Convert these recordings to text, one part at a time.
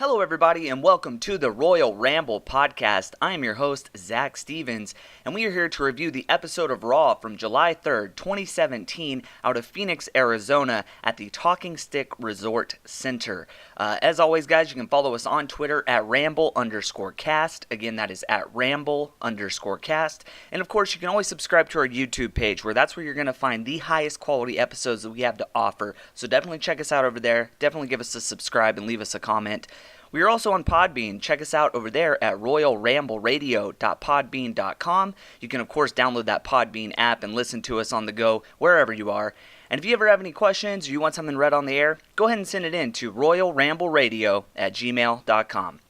Hello, everybody, and welcome to the Royal Ramble podcast. I am your host, Zach Stevens, and we are here to review the episode of Raw from July 3rd, 2017, out of Phoenix, Arizona, at the Talking Stick Resort Center. As always, guys, you can follow us on Twitter at Ramble_cast. Again, that is at Ramble_cast. And of course, you can always subscribe to our YouTube page, where that's where you're going to find the highest quality episodes that we have to offer. So definitely check us out over there. Definitely give us a subscribe and leave us a comment. We are also on Podbean. Check us out over there at royalrambleradio.podbean.com. You can, of course, download that Podbean app and listen to us on the go wherever you are. And if you ever have any questions or you want something read on the air, go ahead and send it in to royalrambleradio@gmail.com.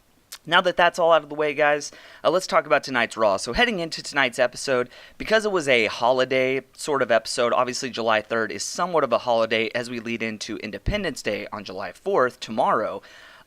Now that that's all out of the way, guys, let's talk about tonight's Raw. So heading into tonight's episode, because it was a holiday sort of episode, obviously July 3rd is somewhat of a holiday as we lead into Independence Day on July 4th, tomorrow.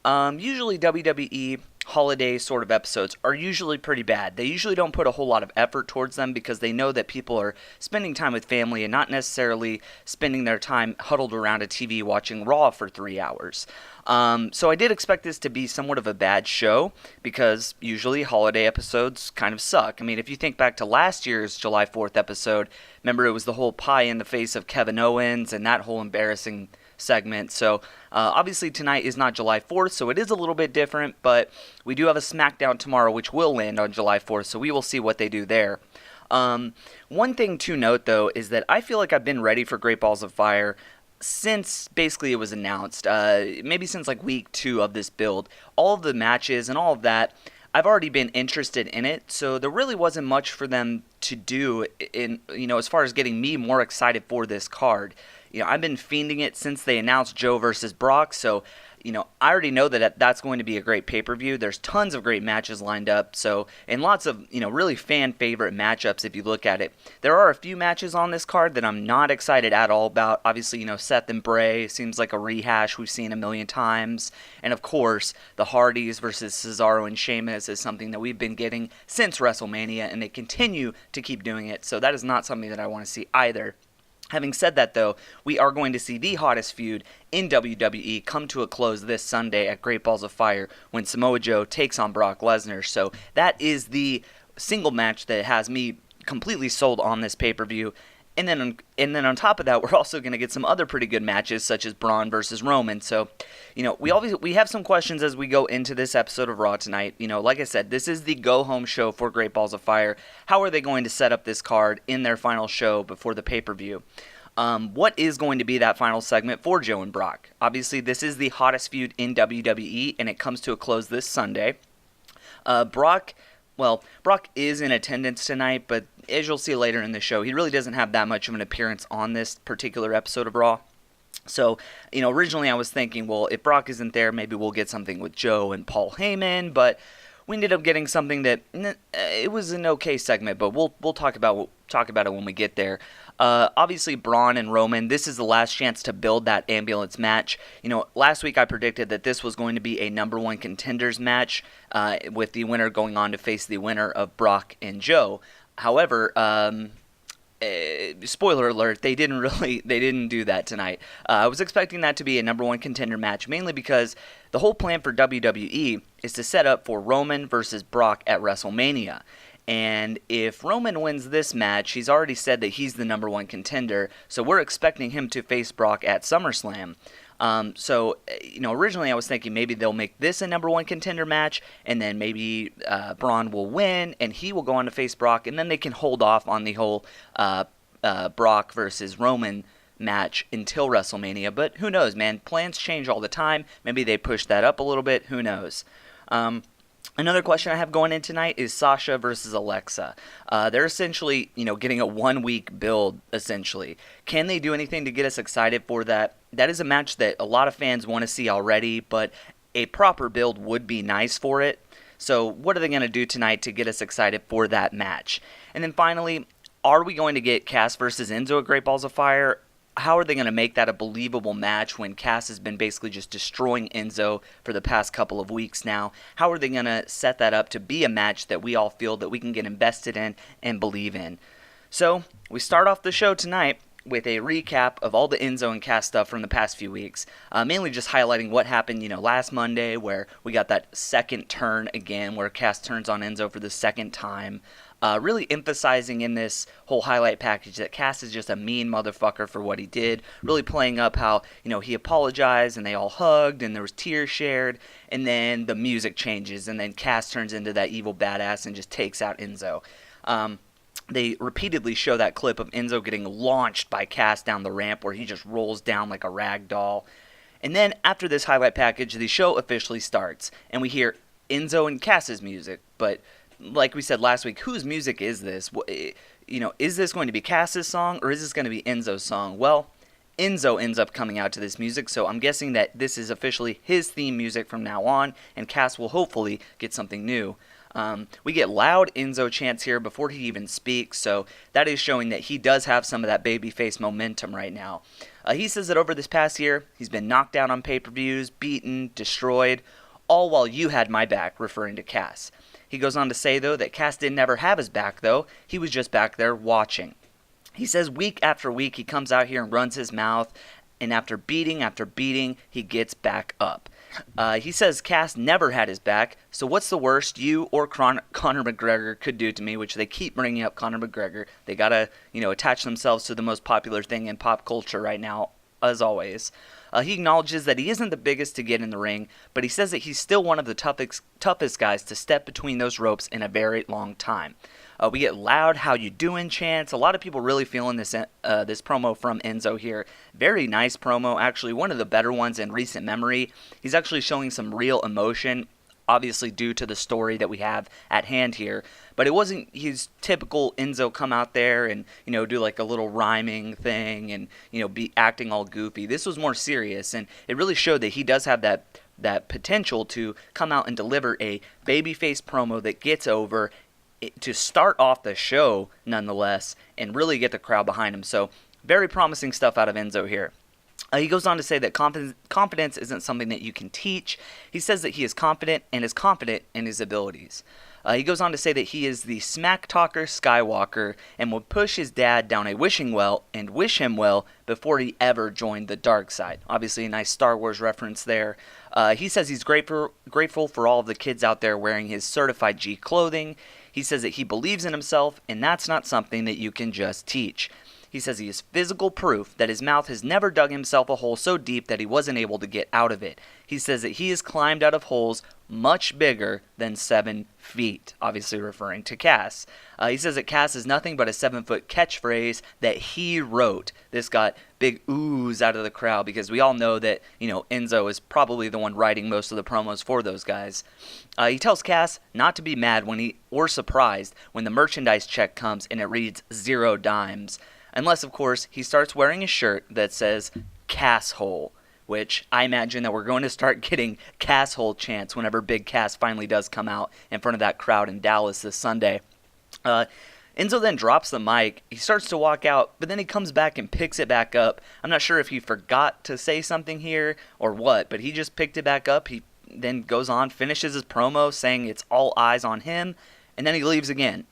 Usually WWE holiday sort of episodes are usually pretty bad. They usually don't put a whole lot of effort towards them because they know that people are spending time with family and not necessarily spending their time huddled around a TV watching Raw for 3 hours. So I did expect this to be somewhat of a bad show because usually holiday episodes kind of suck. I mean, if you think back to last year's July 4th episode, remember it was the whole pie in the face of Kevin Owens and that whole embarrassing segment. So obviously tonight is not July 4th, so it is a little bit different, but we do have a SmackDown tomorrow which will land on July 4th, so we will see what they do there. One thing to note though is that I feel like I've been ready for Great Balls of Fire since basically it was announced, maybe since like week 2 of this build. All of the matches and all of that, I've already been interested in it, so there really wasn't much for them to do in, as far as getting me more excited for this card. I've been fiending it since they announced Joe versus Brock, so, I already know that that's going to be a great pay-per-view. There's tons of great matches lined up, so, and lots of, really fan-favorite matchups if you look at it. There are a few matches on this card that I'm not excited at all about. Obviously, Seth and Bray seems like a rehash we've seen a million times, and of course, the Hardys versus Cesaro and Sheamus is something that we've been getting since WrestleMania, and they continue to keep doing it, so that is not something that I want to see either. Having said that, though, we are going to see the hottest feud in WWE come to a close this Sunday at Great Balls of Fire when Samoa Joe takes on Brock Lesnar. So that is the single match that has me completely sold on this pay-per-view. And then on top of that, we're also going to get some other pretty good matches, such as Braun versus Roman. So, we have some questions as we go into this episode of Raw tonight. Like I said, this is the go-home show for Great Balls of Fire. How are they going to set up this card in their final show before the pay-per-view? What is going to be that final segment for Joe and Brock? Obviously, this is the hottest feud in WWE, and it comes to a close this Sunday. Brock is in attendance tonight, but as you'll see later in the show, he really doesn't have that much of an appearance on this particular episode of Raw. So, originally I was thinking, well, if Brock isn't there, maybe we'll get something with Joe and Paul Heyman, but we ended up getting something that it was an okay segment, but we'll talk about it when we get there. Obviously, Braun and Roman, this is the last chance to build that ambulance match. Last week I predicted that this was going to be a number 1 contenders match, with the winner going on to face the winner of Brock and Joe. However, spoiler alert, they didn't do that tonight. I was expecting that to be a number 1 contender match, mainly because the whole plan for WWE is to set up for Roman versus Brock at WrestleMania. And if Roman wins this match, he's already said that he's the number 1 contender, so we're expecting him to face Brock at SummerSlam. Originally I was thinking maybe they'll make this a number 1 contender match, and then maybe Braun will win, and he will go on to face Brock, and then they can hold off on the whole Brock versus Roman match until WrestleMania. But who knows, man? Plans change all the time. Maybe they push that up a little bit. Who knows? Another question I have going in tonight is Sasha versus Alexa. They're essentially, getting a 1-week build, essentially. Can they do anything to get us excited for that? That is a match that a lot of fans want to see already, but a proper build would be nice for it. So what are they going to do tonight to get us excited for that match? And then finally, are we going to get Cass versus Enzo at Great Balls of Fire? How are they going to make that a believable match when Cass has been basically just destroying Enzo for the past couple of weeks now? How are they going to set that up to be a match that we all feel that we can get invested in and believe in? So, we start off the show tonight with a recap of all the Enzo and Cass stuff from the past few weeks. Mainly just highlighting what happened, last Monday where we got that second turn again where Cass turns on Enzo for the second time. Really emphasizing in this whole highlight package that Cass is just a mean motherfucker for what he did. Really playing up how, he apologized and they all hugged and there was tears shared. And then the music changes and then Cass turns into that evil badass and just takes out Enzo. They repeatedly show that clip of Enzo getting launched by Cass down the ramp where he just rolls down like a rag doll. And then after this highlight package, the show officially starts. And we hear Enzo and Cass's music. But like we said last week, whose music is this? Is this going to be Cass's song or is this going to be Enzo's song? Well, Enzo ends up coming out to this music, so I'm guessing that this is officially his theme music from now on, and Cass will hopefully get something new. We get loud Enzo chants here before he even speaks, so that is showing that he does have some of that babyface momentum right now. He says that over this past year, he's been knocked out on pay-per-views, beaten, destroyed, all while you had my back, referring to Cass. He goes on to say, though, that Cass didn't ever have his back, though. He was just back there watching. He says week after week he comes out here and runs his mouth, and after beating, he gets back up. He says Cass never had his back, so what's the worst you or Conor McGregor could do to me, which they keep bringing up Conor McGregor. They gotta, attach themselves to the most popular thing in pop culture right now, as always. He acknowledges that he isn't the biggest to get in the ring, but he says that he's still one of the toughest guys to step between those ropes in a very long time. We get loud "How you doing" chants. A lot of people really feeling this promo from Enzo here. Very nice promo, actually one of the better ones in recent memory. He's actually showing some real emotion, obviously due to the story that we have at hand here. But it wasn't his typical Enzo come out there and, do like a little rhyming thing and, be acting all goofy. This was more serious, and it really showed that he does have that potential to come out and deliver a babyface promo that gets over to start off the show, nonetheless, and really get the crowd behind him. So, very promising stuff out of Enzo here. He goes on to say that confidence isn't something that you can teach. He says that he is confident and is confident in his abilities. He goes on to say that he is the smack talker Skywalker and would push his dad down a wishing well and wish him well before he ever joined the dark side. Obviously a nice Star Wars reference there. He says he's grateful for all of the kids out there wearing his certified G clothing. He says that he believes in himself, and that's not something that you can just teach. He says he is physical proof that his mouth has never dug himself a hole so deep that he wasn't able to get out of it. He says that he has climbed out of holes much bigger than 7 feet, obviously referring to Cass. He says that Cass is nothing but a 7-foot catchphrase that he wrote. This got big oohs out of the crowd because we all know that, Enzo is probably the one writing most of the promos for those guys. He tells Cass not to be mad or surprised when the merchandise check comes and it reads 0 dimes. Unless, of course, he starts wearing a shirt that says Casshole, which I imagine that we're going to start getting Casshole chants whenever Big Cass finally does come out in front of that crowd in Dallas this Sunday. Enzo then drops the mic. He starts to walk out, but then he comes back and picks it back up. I'm not sure if he forgot to say something here or what, but he just picked it back up. He then goes on, finishes his promo saying it's all eyes on him, and then he leaves again.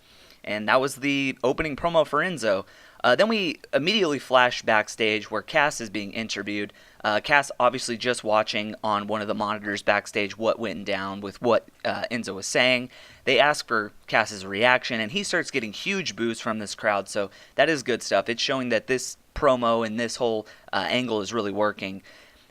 And that was the opening promo for Enzo. Then we immediately flash backstage where Cass is being interviewed. Cass obviously just watching on one of the monitors backstage what went down with what Enzo was saying. They ask for Cass's reaction, and he starts getting huge boos from this crowd, so that is good stuff. It's showing that this promo and this whole angle is really working.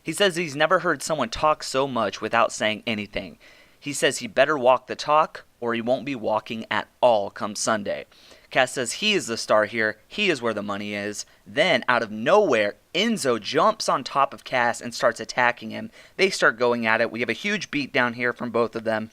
He says he's never heard someone talk so much without saying anything. He says he better walk the talk, or he won't be walking at all come Sunday. Cass says he is the star here, he is where the money is. Then, out of nowhere, Enzo jumps on top of Cass and starts attacking him. They start going at it. We have a huge beatdown here from both of them.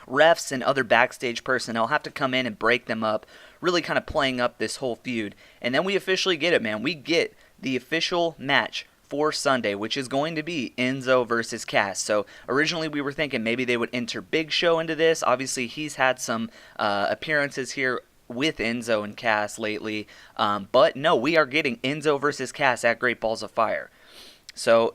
Refs and other backstage personnel have to come in and break them up, really kind of playing up this whole feud. And then we officially get it, man. We get the official match for Sunday, which is going to be Enzo versus Cass. So originally we were thinking maybe they would enter Big Show into this. Obviously he's had some appearances here with Enzo and Cass lately. But no, we are getting Enzo versus Cass at Great Balls of Fire. So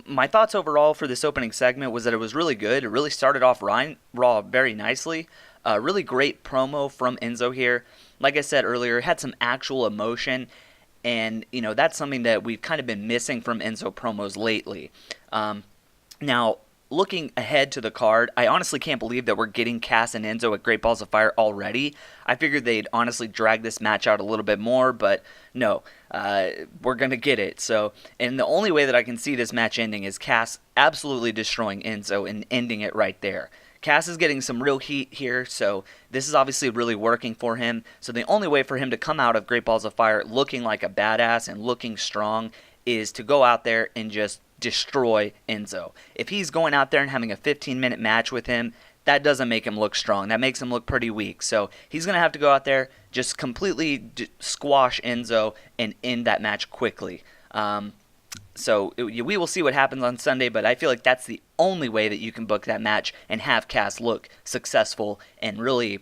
my thoughts overall for this opening segment was that it was really good. It really started off Raw very nicely. Really great promo from Enzo here. Like I said earlier, it had some actual emotion. And, that's something that we've kind of been missing from Enzo promos lately. Now, looking ahead to the card, I honestly can't believe that we're getting Cass and Enzo at Great Balls of Fire already. I figured they'd honestly drag this match out a little bit more, but no, we're going to get it. So, and the only way that I can see this match ending is Cass absolutely destroying Enzo and ending it right there. Cass is getting some real heat here, so this is obviously really working for him. So the only way for him to come out of Great Balls of Fire looking like a badass and looking strong is to go out there and just destroy Enzo. If he's going out there and having a 15-minute match with him, that doesn't make him look strong. That makes him look pretty weak. So he's going to have to go out there, just completely squash Enzo and end that match quickly. So we will see what happens on Sunday, but I feel like that's the only way that you can book that match and have Cass look successful and really,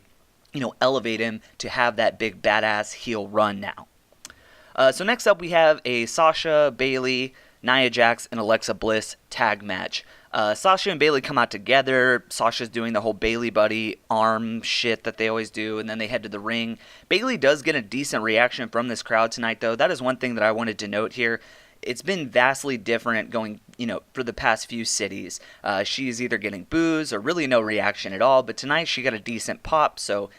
elevate him to have that big badass heel run now. So next up we have a Sasha, Bayley, Nia Jax, and Alexa Bliss tag match. Sasha and Bayley come out together. Sasha's doing the whole Bayley buddy arm shit that they always do, and then they head to the ring. Bayley does get a decent reaction from this crowd tonight, though. That is one thing that I wanted to note here. It's been vastly different going, for the past few cities. She's either getting boos or really no reaction at all, but tonight she got a decent pop, so,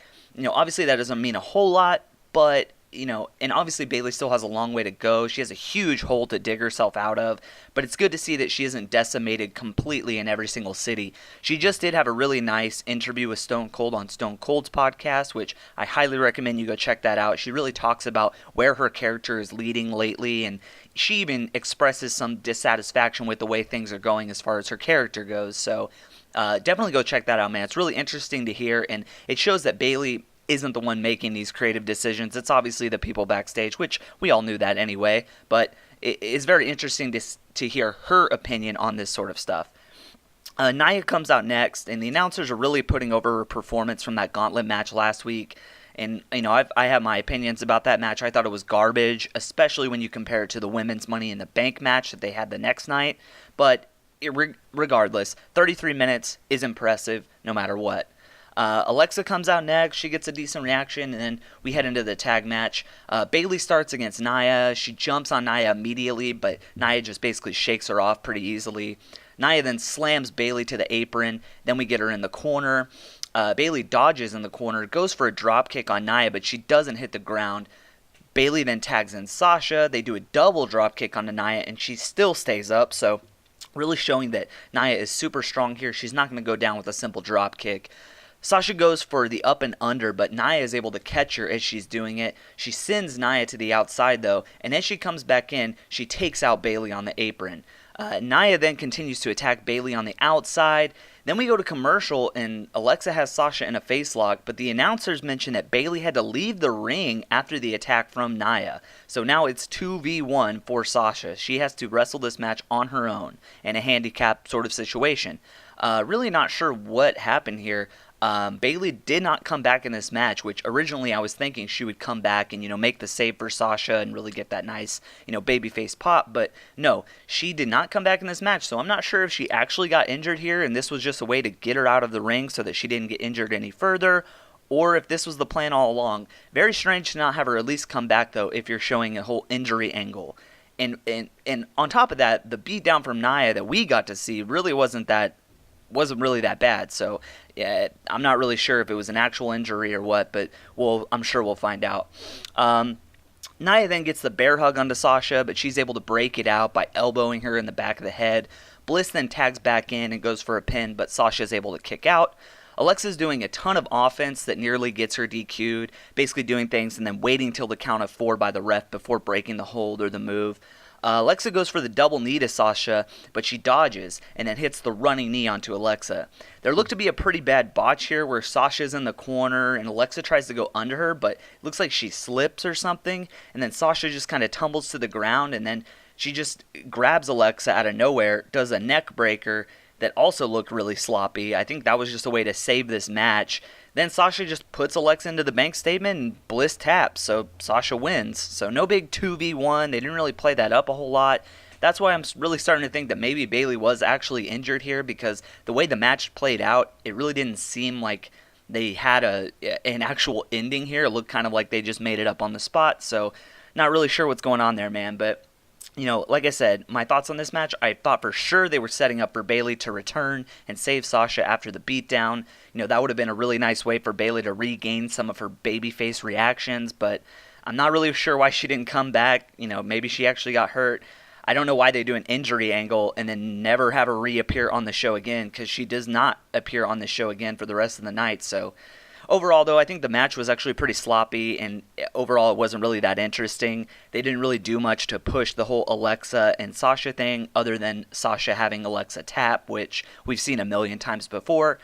obviously that doesn't mean a whole lot, but and obviously Bayley still has a long way to go. She has a huge hole to dig herself out of, but it's good to see that she isn't decimated completely in every single city. She just did have a really nice interview with Stone Cold on Stone Cold's podcast, which I highly recommend you go check that out. She really talks about where her character is leading lately, and she even expresses some dissatisfaction with the way things are going as far as her character goes. So definitely go check that out, man. It's really interesting to hear, and it shows that Bayley isn't the one making these creative decisions. It's obviously the people backstage, which we all knew that anyway, but it is very interesting to hear her opinion on this sort of stuff. Nia comes out next, and the announcers are really putting over her performance from that gauntlet match last week. And, I have my opinions about that match. I thought it was garbage, especially when you compare it to the women's Money in the Bank match that they had the next night. But regardless, 33 minutes is impressive no matter what. Alexa comes out next. She gets a decent reaction, and then we head into the tag match. Bayley starts against Nia. She jumps on Nia immediately, but Nia just basically shakes her off pretty easily. Nia then slams Bayley to the apron. Then we get her in the corner. Bayley dodges in the corner, goes for a drop kick on Nia, but she doesn't hit the ground. Bayley then tags in Sasha. They do a double drop kick on Nia, and she still stays up, so really showing that Nia is super strong here. She's not going to go down with a simple drop kick. Sasha goes for the up and under, but Nia is able to catch her as she's doing it. She sends Nia to the outside, though, and as she comes back in, she takes out Bayley on the apron. Nia then continues to attack Bayley on the outside. Then we go to commercial, and Alexa has Sasha in a face lock, but the announcers mention that Bayley had to leave the ring after the attack from Nia. So now it's 2v1 for Sasha. She has to wrestle this match on her own in a handicap sort of situation. Really not sure what happened here. Bayley did not come back in this match, which originally I was thinking she would come back and, make the save for Sasha and really get that nice, babyface pop. But no, she did not come back in this match. So I'm not sure if she actually got injured here and this was just a way to get her out of the ring so that she didn't get injured any further, or if this was the plan all along. Very strange to not have her at least come back, though, if you're showing a whole injury angle. And on top of that, the beatdown from Nia that we got to see really wasn't really that bad. So yeah, I'm not really sure if it was an actual injury or what, but I'm sure we'll find out. Nia then gets the bear hug onto Sasha, but she's able to break it out by elbowing her in the back of the head. Bliss then tags back in and goes for a pin, but Sasha's able to kick out. Alexa's doing a ton of offense that nearly gets her DQ'd, basically doing things and then waiting till the count of 4 by the ref before breaking the hold or the move. Alexa goes for the double knee to Sasha, but she dodges and then hits the running knee onto Alexa. There looked to be a pretty bad botch here where Sasha's in the corner and Alexa tries to go under her, but it looks like she slips or something, and then Sasha just kind of tumbles to the ground, and then she just grabs Alexa out of nowhere, does a neck breaker that also looked really sloppy. I think that was just a way to save this match. Then Sasha just puts Alexa into the bank statement and Bliss taps, so Sasha wins. So no big 2v1. They didn't really play that up a whole lot. That's why I'm really starting to think that maybe Bayley was actually injured here, because the way the match played out, it really didn't seem like they had an actual ending here. It looked kind of like they just made it up on the spot. So Not really sure what's going on there, man, but like I said, my thoughts on this match, I thought for sure they were setting up for Bayley to return and save Sasha after the beatdown. That would have been a really nice way for Bayley to regain some of her babyface reactions, but I'm not really sure why she didn't come back. Maybe she actually got hurt. I don't know why they do an injury angle and then never have her reappear on the show again, because she does not appear on the show again for the rest of the night. So overall, though, I think the match was actually pretty sloppy, and overall it wasn't really that interesting. They didn't really do much to push the whole Alexa and Sasha thing, other than Sasha having Alexa tap, which we've seen a million times before.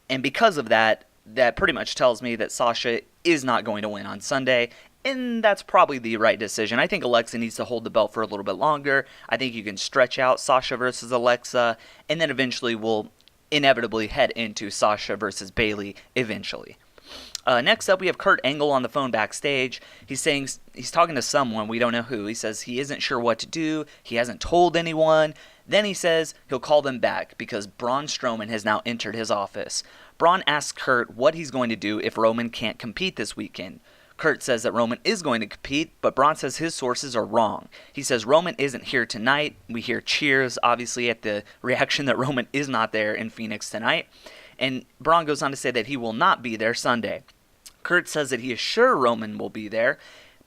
And because of that, that pretty much tells me that Sasha is not going to win on Sunday, and that's probably the right decision. I think Alexa needs to hold the belt for a little bit longer. I think you can stretch out Sasha versus Alexa, and then eventually we'll inevitably head into Sasha versus Bayley eventually. Next up, we have Kurt Angle on the phone backstage. He's talking to someone, we don't know who. He says he isn't sure what to do. He hasn't told anyone. Then he says he'll call them back because Braun Strowman has now entered his office. Braun asks Kurt what he's going to do if Roman can't compete this weekend. Kurt says that Roman is going to compete, but Braun says his sources are wrong. He says Roman isn't here tonight. We hear cheers, obviously, at the reaction that Roman is not there in Phoenix tonight. And Braun goes on to say that he will not be there Sunday. Kurt says that he is sure Roman will be there,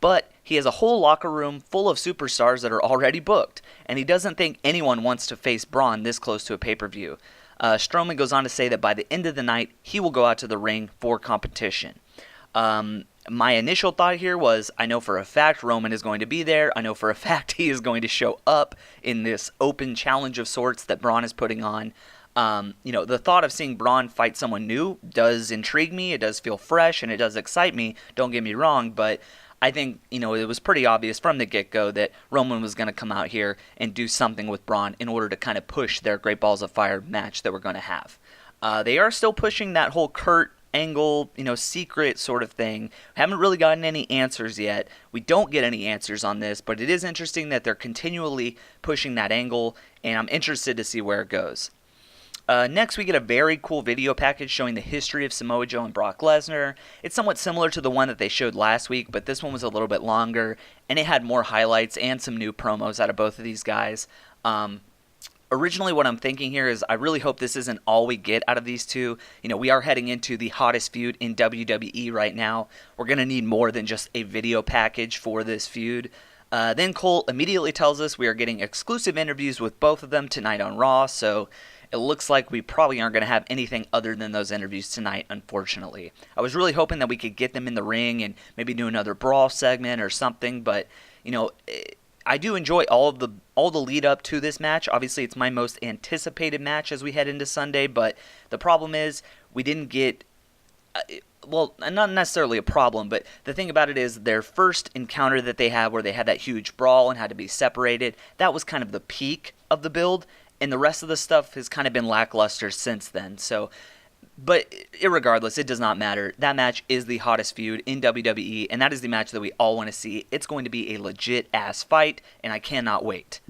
but he has a whole locker room full of superstars that are already booked, and he doesn't think anyone wants to face Braun this close to a pay-per-view. Strowman goes on to say that by the end of the night, he will go out to the ring for competition. My initial thought here was, I know for a fact Roman is going to be there. I know for a fact he is going to show up in this open challenge of sorts that Braun is putting on. The thought of seeing Braun fight someone new does intrigue me. It does feel fresh, and it does excite me. Don't get me wrong, but I think, it was pretty obvious from the get-go that Roman was going to come out here and do something with Braun in order to kind of push their Great Balls of Fire match that we're going to have. They are still pushing that whole Kurt Angle, secret sort of thing. Haven't really gotten any answers yet. We don't get any answers on this, but it is interesting that they're continually pushing that angle, and I'm interested to see where it goes. Next, we get a very cool video package showing the history of Samoa Joe and Brock Lesnar. It's somewhat similar to the one that they showed last week, but this one was a little bit longer, and it had more highlights and some new promos out of both of these guys. Originally, what I'm thinking here is I really hope this isn't all we get out of these two. We are heading into the hottest feud in WWE right now. We're going to need more than just a video package for this feud. Then Cole immediately tells us we are getting exclusive interviews with both of them tonight on Raw, so it looks like we probably aren't going to have anything other than those interviews tonight, unfortunately. I was really hoping that we could get them in the ring and maybe do another Brawl segment or something, but, I do enjoy all the lead up to this match. Obviously, it's my most anticipated match as we head into Sunday, but the problem is we didn't get, not necessarily a problem, but the thing about it is their first encounter that they had where they had that huge brawl and had to be separated, that was kind of the peak of the build, and the rest of the stuff has kind of been lackluster since then. So, but irregardless, it does not matter. That match is the hottest feud in WWE, and that is the match that we all want to see. It's going to be a legit-ass fight, and I cannot wait.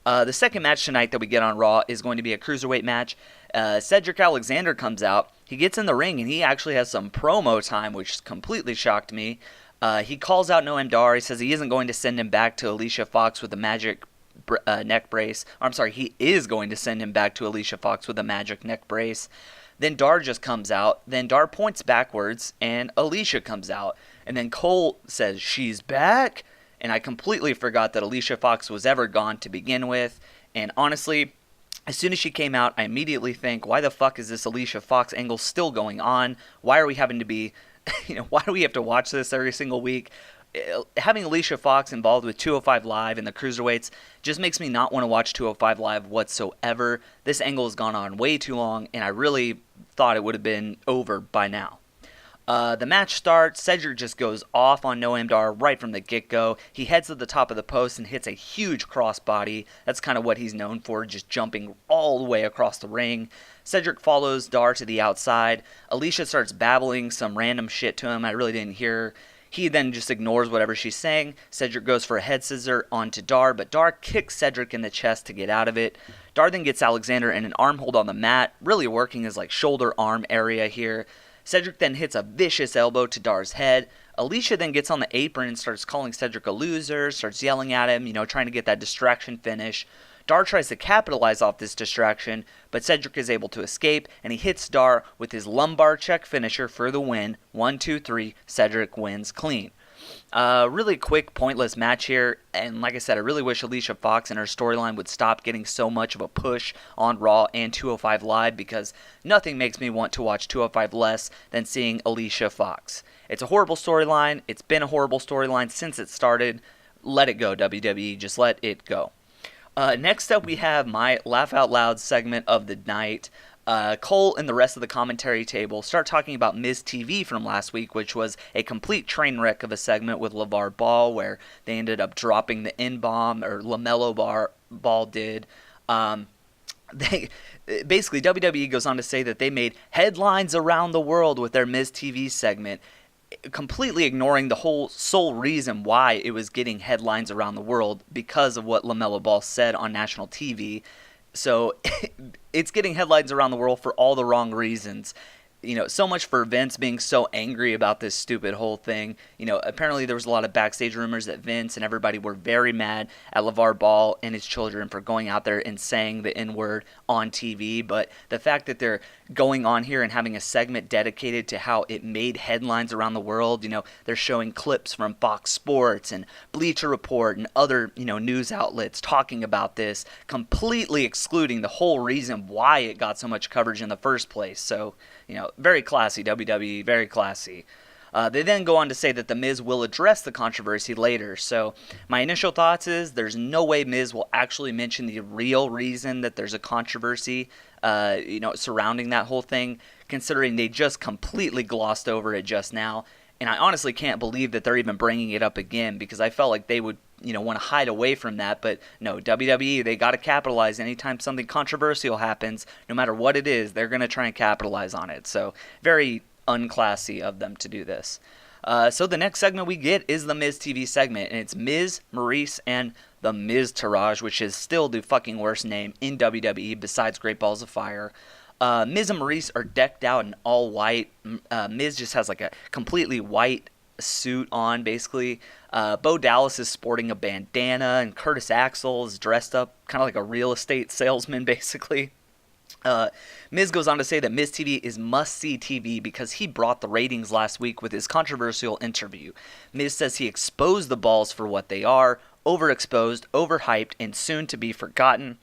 The second match tonight that we get on Raw is going to be a cruiserweight match. Cedric Alexander comes out. He gets in the ring, and he actually has some promo time, which completely shocked me. He calls out Noam Dar. He says he isn't going to send him back to Alicia Fox with a magic neck brace. He is going to send him back to Alicia Fox with a magic neck brace. Then Dar just comes out. Then Dar points backwards, and Alicia comes out. And then Cole says, "She's back?" And I completely forgot that Alicia Fox was ever gone to begin with. And honestly, as soon as she came out, I immediately think, why the fuck is this Alicia Fox angle still going on? Why are we having to be, why do we have to watch this every single week? Having Alicia Fox involved with 205 Live and the Cruiserweights just makes me not want to watch 205 Live whatsoever. This angle has gone on way too long, and I really thought it would have been over by now. The match starts. Cedric just goes off on Noam Dar right from the get-go. He heads to the top of the post and hits a huge crossbody. That's kind of what he's known for, just jumping all the way across the ring. Cedric follows Dar to the outside. Alicia starts babbling some random shit to him I really didn't hear. He then just ignores whatever she's saying. Cedric goes for a head scissor onto Dar, but Dar kicks Cedric in the chest to get out of it. Dar then gets Alexander in an arm hold on the mat, really working his shoulder arm area here. Cedric then hits a vicious elbow to Dar's head. Alicia then gets on the apron and starts calling Cedric a loser, starts yelling at him, trying to get that distraction finish. Dar tries to capitalize off this distraction, but Cedric is able to escape, and he hits Dar with his lumbar check finisher for the win. 1, 2, 3, Cedric wins clean. Really quick, pointless match here, and like I said, I really wish Alicia Fox and her storyline would stop getting so much of a push on Raw and 205 Live, because nothing makes me want to watch 205 less than seeing Alicia Fox. It's a horrible storyline. It's been a horrible storyline since it started. Let it go, WWE. Just let it go. Next up, we have my Laugh Out Loud segment of the night. Cole and the rest of the commentary table start talking about Miz TV from last week, which was a complete train wreck of a segment with LeVar Ball, where they ended up dropping the N-bomb, or LaMelo Ball did. Basically, WWE goes on to say that they made headlines around the world with their Miz TV segment, completely ignoring the whole sole reason why it was getting headlines around the world, because of what LaMelo Ball said on national TV. So it's getting headlines around the world for all the wrong reasons. So much for Vince being so angry about this stupid whole thing. Apparently there was a lot of backstage rumors that Vince and everybody were very mad at LeVar Ball and his children for going out there and saying the N-word on TV. But the fact that they're going on here and having a segment dedicated to how it made headlines around the world, they're showing clips from Fox Sports and Bleacher Report and other, news outlets talking about this, completely excluding the whole reason why it got so much coverage in the first place. So, very classy, WWE, very classy. They then go on to say that The Miz will address the controversy later. So my initial thoughts is there's no way Miz will actually mention the real reason that there's a controversy, surrounding that whole thing, considering they just completely glossed over it just now. And I honestly can't believe that they're even bringing it up again, because I felt like they would, want to hide away from that. But no, WWE, they got to capitalize. Anytime something controversial happens, no matter what it is, they're going to try and capitalize on it. So very unclassy of them to do this. So the next segment we get is the Miz TV segment, and it's Miz, Maurice, and the Miz Taraj, which is still the fucking worst name in WWE besides Great Balls of Fire. Miz and Maurice are decked out in all white. Miz just has like a completely white suit on, basically. Bo Dallas is sporting a bandana, and Curtis Axel is dressed up kind of like a real estate salesman, basically. Miz goes on to say that Miz TV is must-see TV because he brought the ratings last week with his controversial interview. Miz says he exposed the balls for what they are, overexposed, overhyped, and soon to be forgotten.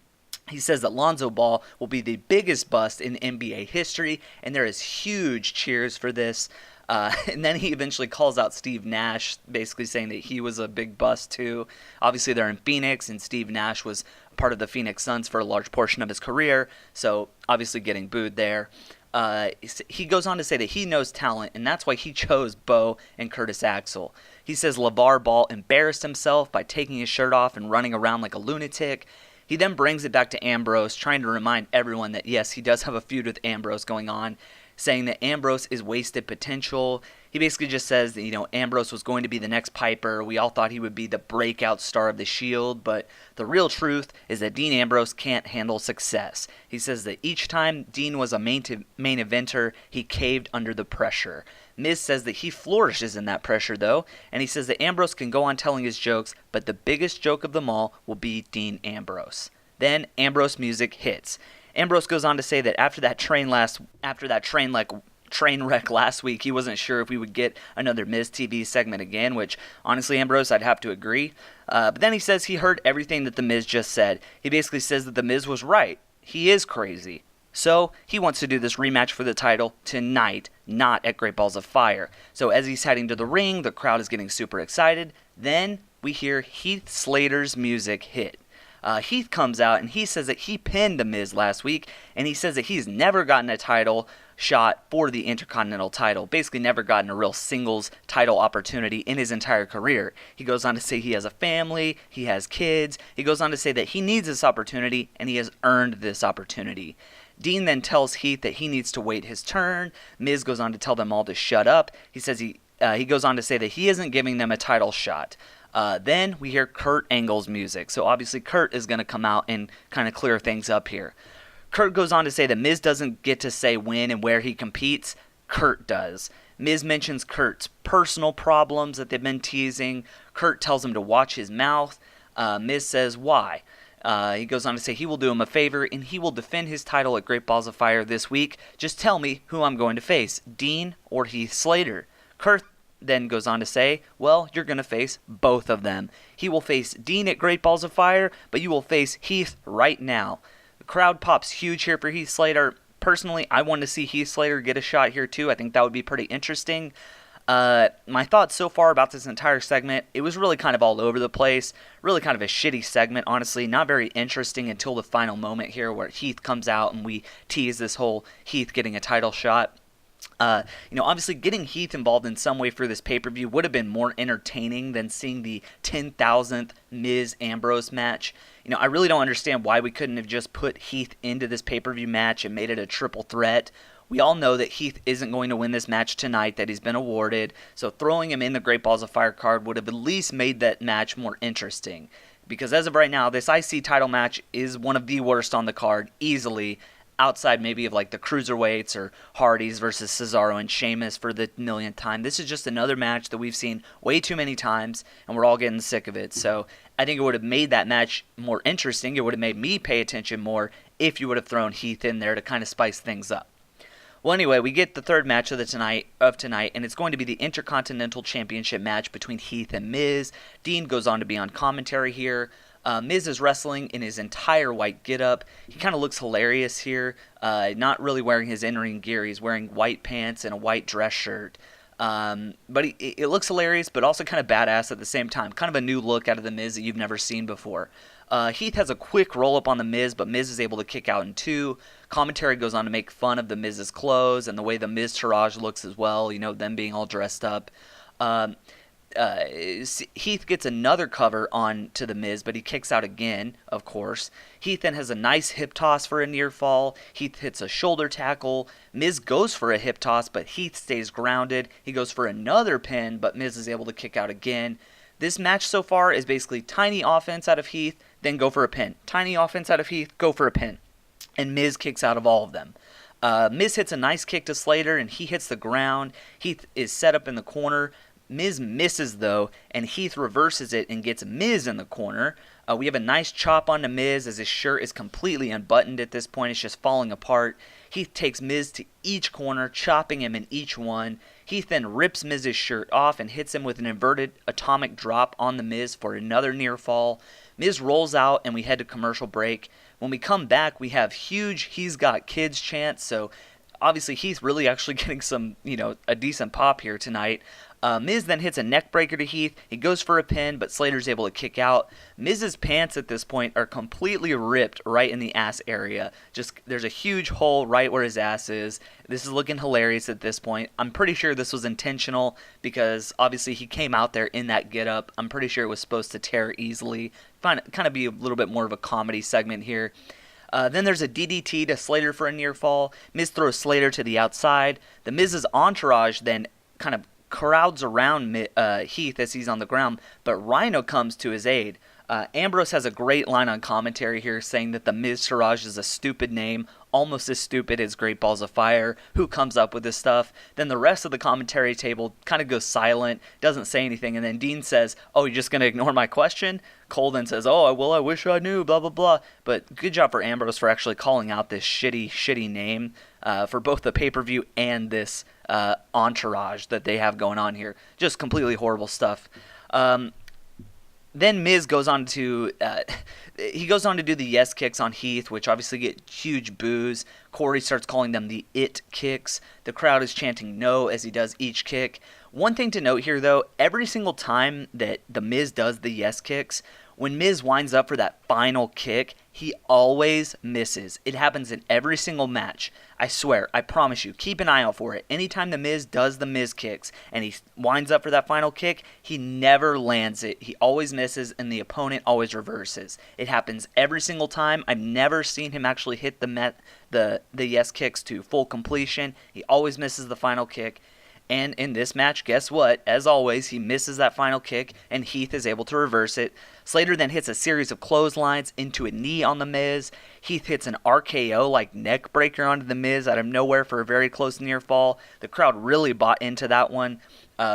He says that Lonzo Ball will be the biggest bust in NBA history, and there is huge cheers for this. And then he eventually calls out Steve Nash, basically saying that he was a big bust too. Obviously, they're in Phoenix, and Steve Nash was part of the Phoenix Suns for a large portion of his career, so obviously getting booed there. He goes on to say that he knows talent, and that's why he chose Bo and Curtis Axel. He says LeVar Ball embarrassed himself by taking his shirt off and running around like a lunatic. He then brings it back to Ambrose, trying to remind everyone that, yes, he does have a feud with Ambrose going on, saying that Ambrose is wasted potential. He basically just says that, Ambrose was going to be the next Piper. We all thought he would be the breakout star of the Shield, but the real truth is that Dean Ambrose can't handle success. He says that each time Dean was a main eventer, he caved under the pressure. Miz says that he flourishes in that pressure, though, and he says that Ambrose can go on telling his jokes, but the biggest joke of them all will be Dean Ambrose. Then Ambrose music hits. Ambrose goes on to say that after that train wreck last week, he wasn't sure if we would get another Miz TV segment again, which, honestly, Ambrose, I'd have to agree. But then he says he heard everything that The Miz just said. He basically says that The Miz was right. He is crazy. So he wants to do this rematch for the title tonight, not at Great Balls of Fire. So as he's heading to the ring, the crowd is getting super excited. Then we hear Heath Slater's music hit. Heath comes out and he says that he pinned The Miz last week, and he says that he's never gotten a title shot for the Intercontinental title, basically never gotten a real singles title opportunity in his entire career. He goes on to say he has a family, he has kids. He goes on to say that he needs this opportunity and he has earned this opportunity. Dean then tells Heath that he needs to wait his turn. Miz goes on to tell them all to shut up. He says he goes on to say that he isn't giving them a title shot. Then we hear Kurt Angle's music. So obviously Kurt is going to come out and kind of clear things up here. Kurt goes on to say that Miz doesn't get to say when and where he competes. Kurt does. Miz mentions Kurt's personal problems that they've been teasing. Kurt tells him to watch his mouth. Miz says, why? He goes on to say he will do him a favor and he will defend his title at Great Balls of Fire this week. Just tell me who I'm going to face, Dean or Heath Slater. Kurt then goes on to say, well, you're going to face both of them. He will face Dean at Great Balls of Fire, but you will face Heath right now. The crowd pops huge here for Heath Slater. Personally, I want to see Heath Slater get a shot here too. I think that would be pretty interesting. My thoughts so far about this entire segment, it was really kind of all over the place. Really kind of a shitty segment, honestly. Not very interesting until the final moment here where Heath comes out and we tease this whole Heath getting a title shot. Obviously getting Heath involved in some way for this pay-per-view would have been more entertaining than seeing the 10,000th Miz-Ambrose match. I really don't understand why we couldn't have just put Heath into this pay-per-view match and made it a triple threat. We all know that Heath isn't going to win this match tonight that he's been awarded, so throwing him in the Great Balls of Fire card would have at least made that match more interesting. Because as of right now, this IC title match is one of the worst on the card, easily, outside maybe of like the Cruiserweights or Hardys versus Cesaro and Sheamus for the millionth time. This is just another match that we've seen way too many times, and we're all getting sick of it. So I think it would have made that match more interesting. It would have made me pay attention more if you would have thrown Heath in there to kind of spice things up. Well, anyway, we get the third match of tonight, and it's going to be the Intercontinental Championship match between Heath and Miz. Dean goes on to be on commentary here. Miz is wrestling in his entire white getup. He kind of looks hilarious here, not really wearing his in-ring gear. He's wearing white pants and a white dress shirt. But it looks hilarious, but also kind of badass at the same time. Kind of a new look out of the Miz that you've never seen before. Heath has a quick roll-up on the Miz, but Miz is able to kick out in two. Commentary goes on to make fun of the Miz's clothes and the way the Miz-tourage looks as well, them being all dressed up. Heath gets another cover on to the Miz, but he kicks out again, of course. Heath then has a nice hip toss for a near fall. Heath hits a shoulder tackle. Miz goes for a hip toss, but Heath stays grounded. He goes for another pin, but Miz is able to kick out again. This match so far is basically tiny offense out of Heath, then go for a pin. Tiny offense out of Heath, go for a pin. And Miz kicks out of all of them. Miz hits a nice kick to Slater, and he hits the ground. Heath is set up in the corner. Miz misses, though, and Heath reverses it and gets Miz in the corner. We have a nice chop on the Miz as his shirt is completely unbuttoned at this point. It's just falling apart. Heath takes Miz to each corner, chopping him in each one. Heath then rips Miz's shirt off and hits him with an inverted atomic drop on the Miz for another near fall. Miz rolls out and we head to commercial break. When we come back, we have huge "He's Got Kids" chants, so obviously Heath really actually getting some, a decent pop here tonight. Miz then hits a neck breaker to Heath. He goes for a pin, but Slater's able to kick out. Miz's pants at this point are completely ripped right in the ass area. There's a huge hole right where his ass is. This is looking hilarious at this point. I'm pretty sure this was intentional because obviously he came out there in that getup. I'm pretty sure it was supposed to tear easily. Kind of be a little bit more of a comedy segment here. Then there's a DDT to Slater for a near fall. Miz throws Slater to the outside. The Miz's entourage then kind of crowds around Heath as he's on the ground, but Rhino comes to his aid. Ambrose has a great line on commentary here saying that the Miz-tourage is a stupid name, almost as stupid as Great Balls of Fire. Who comes up with this stuff? Then the rest of the commentary table kind of goes silent, doesn't say anything, and then Dean says, "Oh, you're just going to ignore my question?" Cole then says, "Oh, well, I wish I knew, blah, blah, blah." But good job for Ambrose for actually calling out this shitty name for both the pay-per-view and this entourage that they have going on here. Just completely horrible stuff. Then Miz goes on to do the yes kicks on Heath, which obviously get huge boos. Corey starts calling them the it kicks. The crowd is chanting no as he does each kick. One thing to note here, though, every single time that the Miz does the yes kicks, when Miz winds up for that final kick, he always misses. It happens in every single match. I swear, I promise you, keep an eye out for it. Anytime the Miz does the Miz kicks and he winds up for that final kick, he never lands it. He always misses and the opponent always reverses. It happens every single time. I've never seen him actually hit the yes kicks to full completion. He always misses the final kick. And in this match, guess what? As always, he misses that final kick, and Heath is able to reverse it. Slater then hits a series of clotheslines into a knee on The Miz. Heath hits an RKO like neck breaker onto The Miz out of nowhere for a very close near fall. The crowd really bought into that one.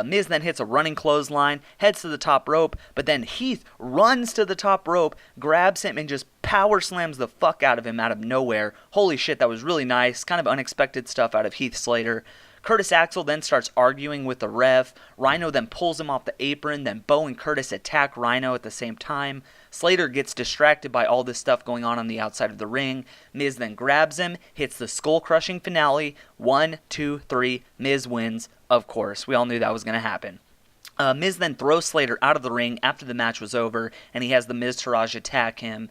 Miz then hits a running clothesline, heads to the top rope, but then Heath runs to the top rope, grabs him, and just power slams the fuck out of him out of nowhere. Holy shit, that was really nice. Kind of unexpected stuff out of Heath Slater. Curtis Axel then starts arguing with the ref. Rhino then pulls him off the apron. Then Bo and Curtis attack Rhino at the same time. Slater gets distracted by all this stuff going on the outside of the ring. Miz then grabs him, hits the skull-crushing finale. 1, 2, 3. Miz wins. Of course, we all knew that was going to happen. Miz then throws Slater out of the ring after the match was over, and he has the Miz-Taraj attack him.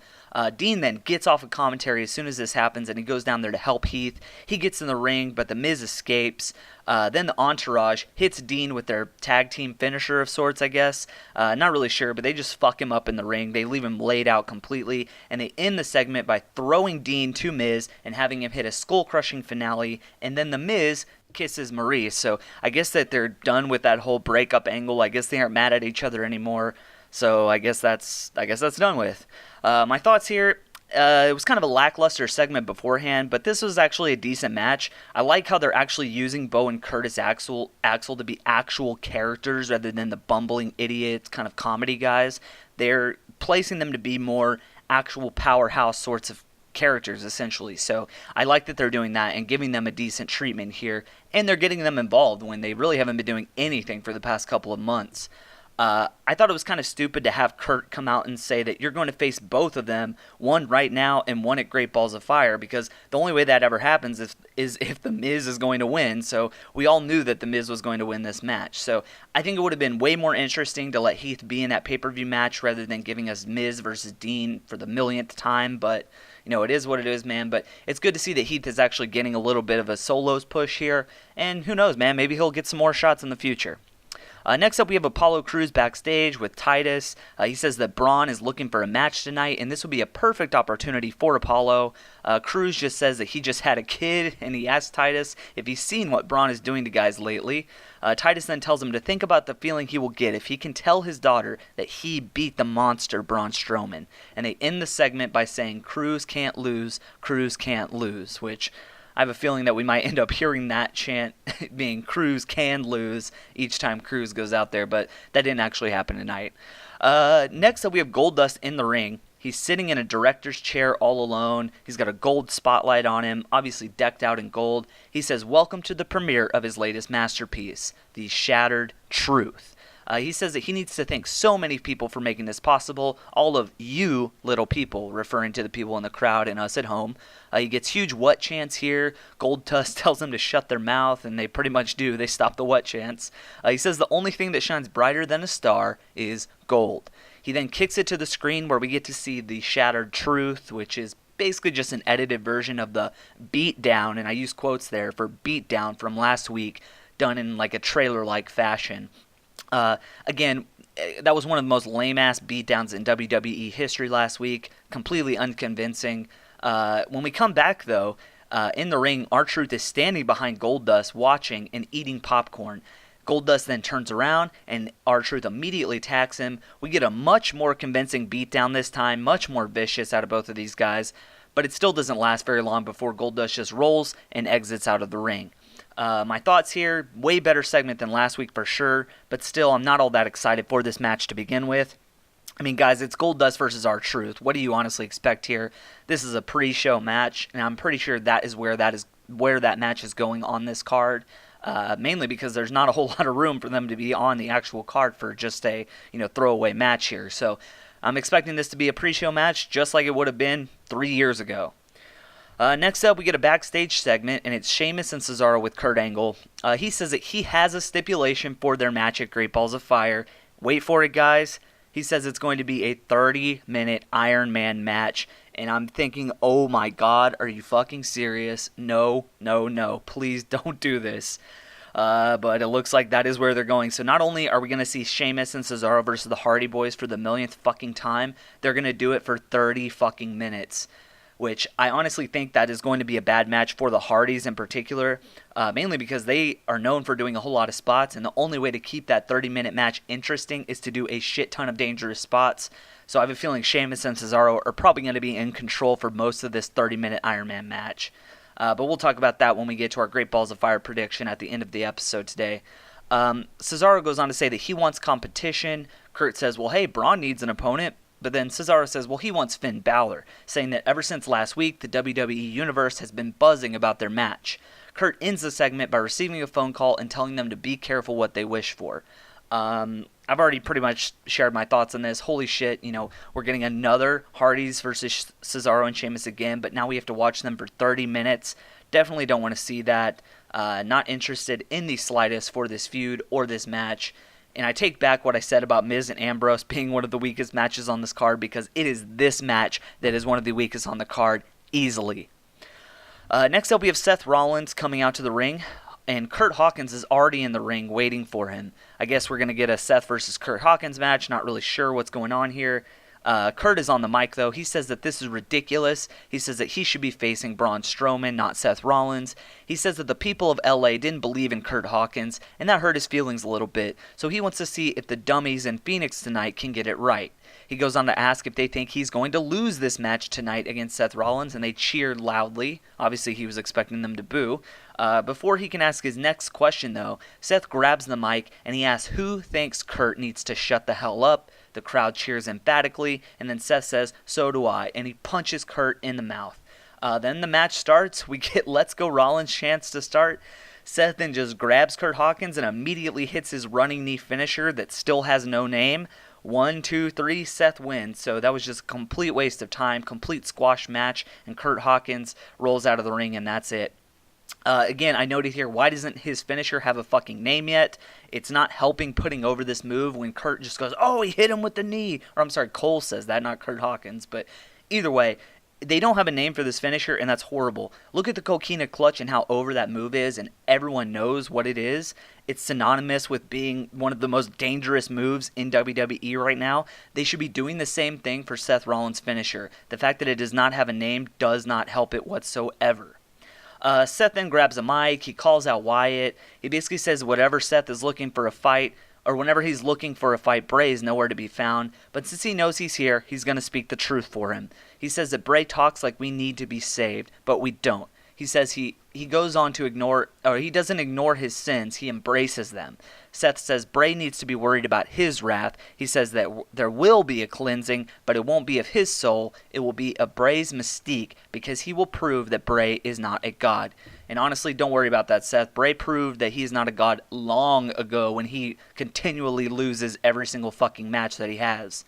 Dean then gets off of commentary as soon as this happens, and he goes down there to help Heath. He gets in the ring, but the Miz escapes. Then the Entourage hits Dean with their tag team finisher of sorts, I guess. Not really sure, but they just fuck him up in the ring. They leave him laid out completely, and they end the segment by throwing Dean to Miz and having him hit a skull-crushing finale, and then the Miz kisses Maurice. So I guess that they're done with that whole breakup angle. I guess they aren't mad at each other anymore. So I guess that's done with. My thoughts here. It was kind of a lackluster segment beforehand, but this was actually a decent match. I like how they're actually using Bo and Curtis Axel to be actual characters rather than the bumbling idiots kind of comedy guys. They're placing them to be more actual powerhouse sorts of characters, essentially. So I like that they're doing that and giving them a decent treatment here, and they're getting them involved when they really haven't been doing anything for the past couple of months. I thought it was kind of stupid to have Kurt come out and say that you're going to face both of them, one right now and one at Great Balls of Fire, because the only way that ever happens is if The Miz is going to win. So we all knew that The Miz was going to win this match. So I think it would have been way more interesting to let Heath be in that pay-per-view match rather than giving us Miz versus Dean for the millionth time. But it is what it is, man. But it's good to see that Heath is actually getting a little bit of a solos push here. And who knows, man, maybe he'll get some more shots in the future. Next up, we have Apollo Crews backstage with Titus. He says that Braun is looking for a match tonight, and this would be a perfect opportunity for Apollo. Crews just says that he just had a kid, and he asks Titus if he's seen what Braun is doing to guys lately. Titus then tells him to think about the feeling he will get if he can tell his daughter that he beat the monster Braun Strowman. And they end the segment by saying, Crews can't lose, Crews can't lose, which I have a feeling that we might end up hearing that chant being Crews can lose each time Crews goes out there, but that didn't actually happen tonight. Next up, we have Goldust in the ring. He's sitting in a director's chair all alone. He's got a gold spotlight on him, obviously decked out in gold. He says, welcome to the premiere of his latest masterpiece, The Shattered Truth. He says that he needs to thank so many people for making this possible, all of you little people, referring to the people in the crowd and us at home. He gets huge what chants here. Goldust tells them to shut their mouth, and they pretty much do. They stop the what chants. He says the only thing that shines brighter than a star is gold. He then kicks it to the screen where we get to see The Shattered Truth, which is basically just an edited version of the beatdown, and I use quotes there for beatdown from last week, done in like a trailer-like fashion. Again, that was one of the most lame-ass beatdowns in WWE history last week. Completely unconvincing. When we come back, though, in the ring, R-Truth is standing behind Goldust, watching and eating popcorn. Goldust then turns around, and R-Truth immediately attacks him. We get a much more convincing beatdown this time, much more vicious out of both of these guys. But it still doesn't last very long before Goldust just rolls and exits out of the ring. My thoughts here, way better segment than last week for sure, but still I'm not all that excited for this match to begin with. I mean, guys, it's Goldust versus R-Truth. What do you honestly expect here? This is a pre-show match, and I'm pretty sure that is where that match is going on this card. Mainly because there's not a whole lot of room for them to be on the actual card for just a throwaway match here. So I'm expecting this to be a pre-show match just like it would have been 3 years ago. Next up, we get a backstage segment, and it's Sheamus and Cesaro with Kurt Angle. He says that he has a stipulation for their match at Great Balls of Fire. Wait for it, guys. He says it's going to be a 30-minute Iron Man match, and I'm thinking, oh my god, are you fucking serious? No, no, no. Please don't do this. But it looks like that is where they're going. So not only are we going to see Sheamus and Cesaro versus the Hardy Boys for the millionth fucking time, they're going to do it for 30 fucking minutes. which I honestly think that is going to be a bad match for the Hardys in particular, mainly because they are known for doing a whole lot of spots, and the only way to keep that 30-minute match interesting is to do a shit ton of dangerous spots. So I have a feeling Sheamus and Cesaro are probably going to be in control for most of this 30-minute Iron Man match. But we'll talk about that when we get to our Great Balls of Fire prediction at the end of the episode today. Cesaro goes on to say that he wants competition. Kurt says, well, hey, Braun needs an opponent. But then Cesaro says, well, he wants Finn Balor, saying that ever since last week, the WWE Universe has been buzzing about their match. Kurt ends the segment by receiving a phone call and telling them to be careful what they wish for. I've already pretty much shared my thoughts on this. Holy shit, we're getting another Hardys versus Cesaro and Sheamus again, but now we have to watch them for 30 minutes. Definitely don't want to see that. Not interested in the slightest for this feud or this match. And I take back what I said about Miz and Ambrose being one of the weakest matches on this card, because it is this match that is one of the weakest on the card, easily. Next up, we have Seth Rollins coming out to the ring, and Curt Hawkins is already in the ring waiting for him. I guess we're going to get a Seth versus Curt Hawkins match, not really sure what's going on here. Kurt is on the mic, though. He says that this is ridiculous. He says that he should be facing Braun Strowman, not Seth Rollins. He says that the people of LA didn't believe in Curt Hawkins, and that hurt his feelings a little bit. So he wants to see if the dummies in Phoenix tonight can get it right. He goes on to ask if they think he's going to lose this match tonight against Seth Rollins, and they cheered loudly. Obviously, he was expecting them to boo. Before he can ask his next question, though, Seth grabs the mic, and he asks who thinks Curt needs to shut the hell up. The crowd cheers emphatically, and then Seth says, so do I, and he punches Curt in the mouth. Then the match starts. We get Let's Go Rollins chants to start. Seth then just grabs Curt Hawkins and immediately hits his running knee finisher that still has no name. 1, 2, 3, Seth wins. So that was just a complete waste of time, complete squash match, and Curt Hawkins rolls out of the ring, and that's it. Again, I noted here, why doesn't his finisher have a fucking name yet? It's not helping putting over this move when Curt just goes, oh, he hit him with the knee. Or I'm sorry, Cole says that, not Curt Hawkins. But either way, they don't have a name for this finisher, and that's horrible. Look at the Coquina Clutch and how over that move is, and everyone knows what it is. It's synonymous with being one of the most dangerous moves in WWE right now. They should be doing the same thing for Seth Rollins' finisher. The fact that it does not have a name does not help it whatsoever. Seth then grabs a mic. He calls out Wyatt. He basically says whatever Seth is looking for a fight, or whenever he's looking for a fight, Bray is nowhere to be found. But since he knows he's here, he's going to speak the truth for him. He says that Bray talks like we need to be saved, but we don't. He says he goes on to ignore, or he doesn't ignore his sins, he embraces them. Seth says Bray needs to be worried about his wrath. He says that there will be a cleansing, but it won't be of his soul. It will be of Bray's mystique, because he will prove that Bray is not a god. And honestly, don't worry about that, Seth. Bray proved that he's not a god long ago when he continually loses every single fucking match that he has.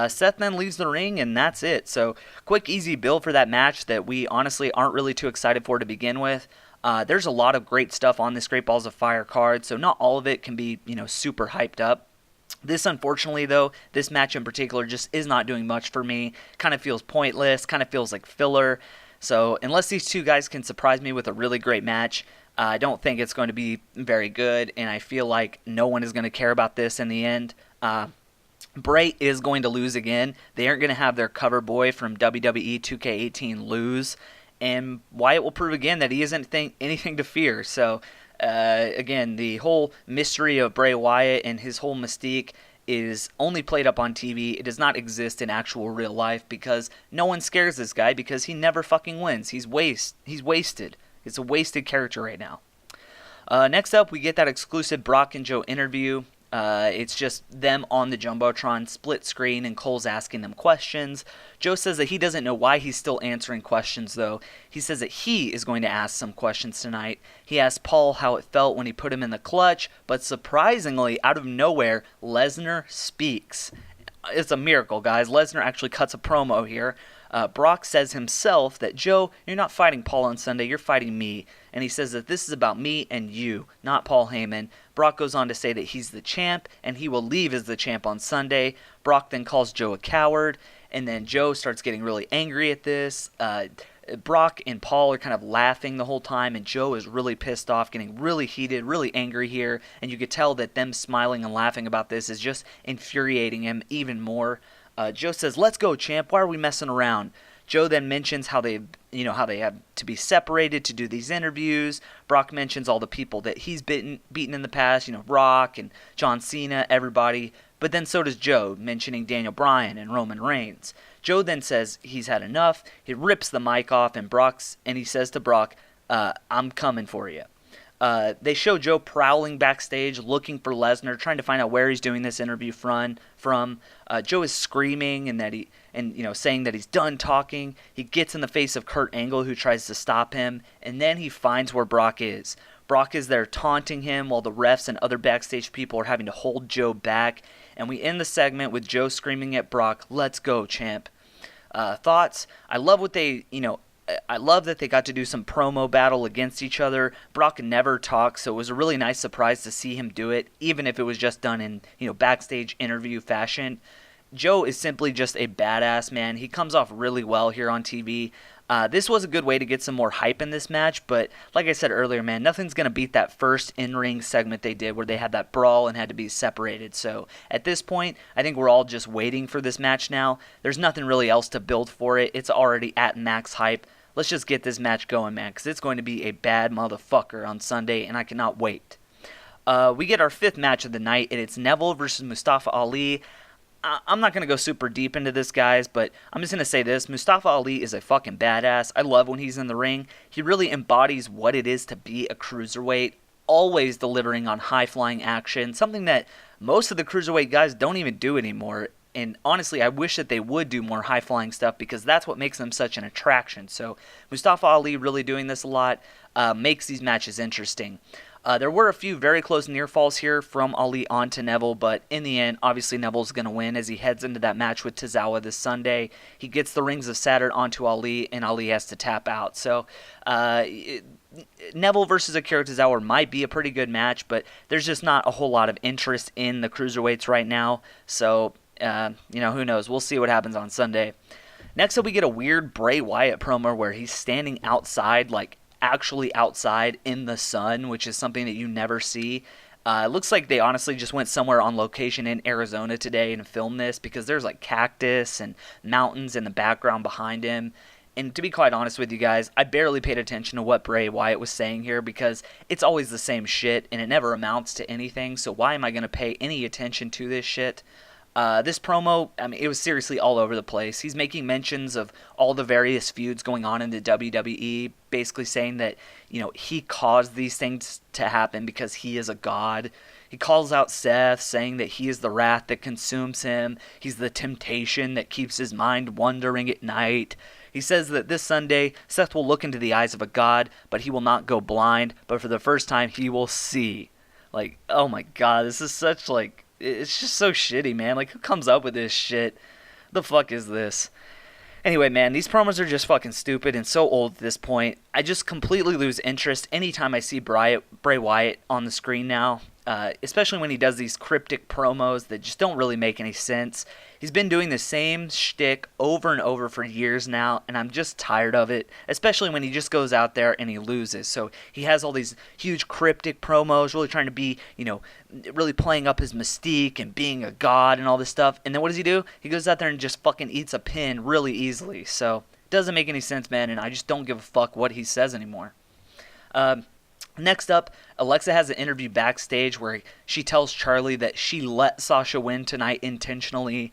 Seth then leaves the ring, and that's it. So, quick, easy build for that match that we honestly aren't really too excited for to begin with. There's a lot of great stuff on this Great Balls of Fire card, so not all of it can be, super hyped up. This, unfortunately, though, this match in particular just is not doing much for me. Kind of feels pointless, kind of feels like filler. So, unless these two guys can surprise me with a really great match, I don't think it's going to be very good, and I feel like no one is going to care about this in the end. Bray is going to lose again. They aren't going to have their cover boy from WWE 2K18 lose. And Wyatt will prove again that he isn't anything to fear. So, again, the whole mystery of Bray Wyatt and his whole mystique is only played up on TV. It does not exist in actual real life, because no one scares this guy because he never fucking wins. He's wasted. It's a wasted character right now. Next up, we get that exclusive Brock and Joe interview. It's just them on the Jumbotron, split screen, and Cole's asking them questions. Joe says that he doesn't know why he's still answering questions, though. He says that he is going to ask some questions tonight. He asked Paul how it felt when he put him in the clutch, but surprisingly, out of nowhere, Lesnar speaks. It's a miracle, guys. Lesnar actually cuts a promo here. Brock says himself that, Joe, you're not fighting Paul on Sunday, you're fighting me. And he says that this is about me and you, not Paul Heyman. Brock goes on to say that he's the champ, and he will leave as the champ on Sunday. Brock then calls Joe a coward, and then Joe starts getting really angry at this. Brock and Paul are kind of laughing the whole time, and Joe is really pissed off, getting really heated, really angry here. And you could tell that them smiling and laughing about this is just infuriating him even more. Joe says, let's go, champ. Why are we messing around? Joe then mentions how they have to be separated to do these interviews. Brock mentions all the people that he's beaten in the past, Rock and John Cena, everybody. But then so does Joe, mentioning Daniel Bryan and Roman Reigns. Joe then says he's had enough. He rips the mic off, and he says to Brock, I'm coming for you. They show Joe prowling backstage, looking for Lesnar, trying to find out where he's doing this interview from. Joe is screaming and saying that he's done talking. He gets in the face of Kurt Angle, who tries to stop him, and then he finds where Brock is. Brock is there taunting him while the refs and other backstage people are having to hold Joe back. And we end the segment with Joe screaming at Brock, "Let's go, champ." Thoughts? I love that they got to do some promo battle against each other. Brock never talks, so it was a really nice surprise to see him do it, even if it was just done in, backstage interview fashion. Joe is simply just a badass, man. He comes off really well here on TV. This was a good way to get some more hype in this match, but like I said earlier, man, nothing's going to beat that first in-ring segment they did where they had that brawl and had to be separated. So at this point, I think we're all just waiting for this match now. There's nothing really else to build for it. It's already at max hype. Let's just get this match going, man, because it's going to be a bad motherfucker on Sunday, and I cannot wait. We get our fifth match of the night, and it's Neville versus Mustafa Ali. I'm not going to go super deep into this, guys, but I'm just going to say this. Mustafa Ali is a fucking badass. I love when he's in the ring. He really embodies what it is to be a cruiserweight, always delivering on high-flying action, something that most of the cruiserweight guys don't even do anymore. And honestly, I wish that they would do more high-flying stuff because that's what makes them such an attraction. So Mustafa Ali really doing this a lot makes these matches interesting. There were a few very close near falls here from Ali onto Neville, but in the end, obviously Neville's going to win as he heads into that match with Tozawa this Sunday. He gets the Rings of Saturn onto Ali, and Ali has to tap out. So Neville versus Akira Tozawa might be a pretty good match, but there's just not a whole lot of interest in the cruiserweights right now. So, who knows? We'll see what happens on Sunday. Next up, we get a weird Bray Wyatt promo where he's standing outside, actually outside in the sun, which is something that you never see. It looks like they honestly just went somewhere on location in Arizona today and filmed this because there's cactus and mountains in the background behind him. And to be quite honest with you guys, I barely paid attention to what Bray Wyatt was saying here because it's always the same shit and it never amounts to anything. So why am I going to pay any attention to this shit? This promo, it was seriously all over the place. He's making mentions of all the various feuds going on in the WWE, basically saying that, he caused these things to happen because he is a god. He calls out Seth, saying that he is the wrath that consumes him. He's the temptation that keeps his mind wandering at night. He says that this Sunday, Seth will look into the eyes of a god, but he will not go blind, but for the first time, he will see. Oh my god, this is such, it's just so shitty, man. Who comes up with this shit? The fuck is this? Anyway, man, these promos are just fucking stupid and so old at this point. I just completely lose interest anytime I see Bray Wyatt on the screen now, especially when he does these cryptic promos that just don't really make any sense. He's been doing the same shtick over and over for years now, and I'm just tired of it, especially when he just goes out there and he loses. So he has all these huge cryptic promos, really trying to be, really playing up his mystique and being a god and all this stuff. And then what does he do? He goes out there and just fucking eats a pin really easily. So it doesn't make any sense, man, and I just don't give a fuck what he says anymore. Next up, Alexa has an interview backstage where she tells Charlie that she let Sasha win tonight intentionally.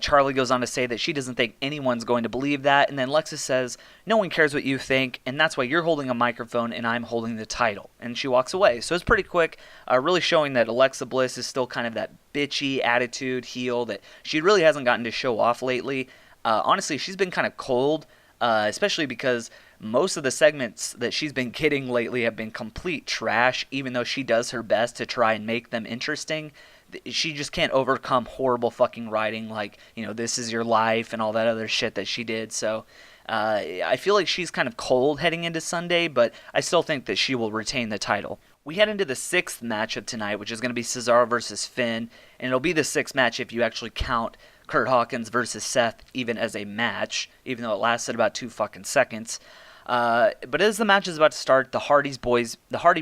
Charlie goes on to say that she doesn't think anyone's going to believe that, and then Alexa says, no one cares what you think, and that's why you're holding a microphone and I'm holding the title. And she walks away. So it's pretty quick, really showing that Alexa Bliss is still kind of that bitchy attitude heel that she really hasn't gotten to show off lately. Honestly, she's been kind of cold, especially because most of the segments that she's been getting lately have been complete trash, even though she does her best to try and make them interesting. She just can't overcome horrible fucking writing This Is Your Life and all that other shit that she did. So I feel like she's kind of cold heading into Sunday, but I still think that she will retain the title. We head into the sixth match of tonight, which is going to be Cesaro versus Finn, and it'll be the sixth match if you actually count Kurt Hawkins versus Seth even as a match, even though it lasted about 2 fucking seconds. But as the match is about to start, the Hardy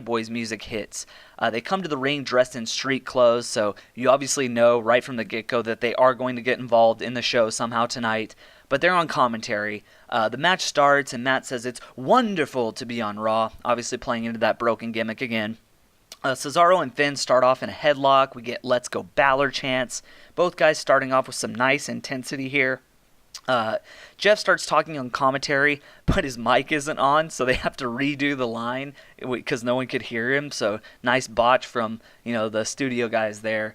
Boys music hits. They come to the ring dressed in street clothes, so you obviously know right from the get-go that they are going to get involved in the show somehow tonight. But they're on commentary. The match starts, and Matt says it's wonderful to be on Raw, obviously playing into that broken gimmick again. Cesaro and Finn start off in a headlock. We get "Let's Go Balor" chants. Both guys starting off with some nice intensity here. Jeff starts talking on commentary, but his mic isn't on, so they have to redo the line because no one could hear him. So nice botch from the studio guys there.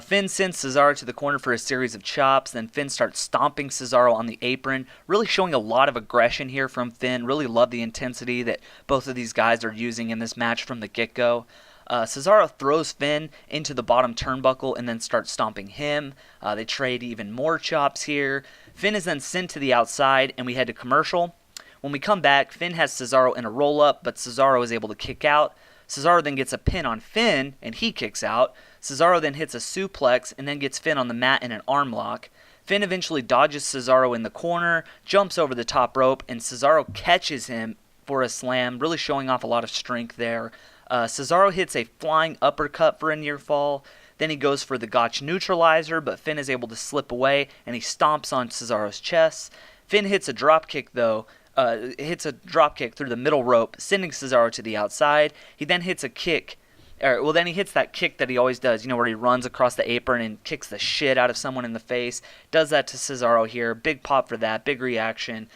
Finn sends Cesaro to the corner for a series of chops. Then Finn starts stomping Cesaro on the apron, really showing a lot of aggression here from Finn. Really love the intensity that both of these guys are using in this match from the get-go. Cesaro throws Finn into the bottom turnbuckle and then starts stomping him. They trade even more chops here. Finn is then sent to the outside, and we head to commercial. When we come back, Finn has Cesaro in a roll-up, but Cesaro is able to kick out. Cesaro then gets a pin on Finn, and he kicks out. Cesaro then hits a suplex and then gets Finn on the mat in an arm lock. Finn eventually dodges Cesaro in the corner, jumps over the top rope, and Cesaro catches him for a slam, really showing off a lot of strength there. Cesaro hits a flying uppercut for a near fall. Then he goes for the Gotch neutralizer, but Finn is able to slip away, and he stomps on Cesaro's chest. Finn hits a dropkick, though. Hits a dropkick through the middle rope, sending Cesaro to the outside. He then hits a kick. Then he hits that kick that he always does, where he runs across the apron and kicks the shit out of someone in the face. Does that to Cesaro here. Big pop for that. Big reaction.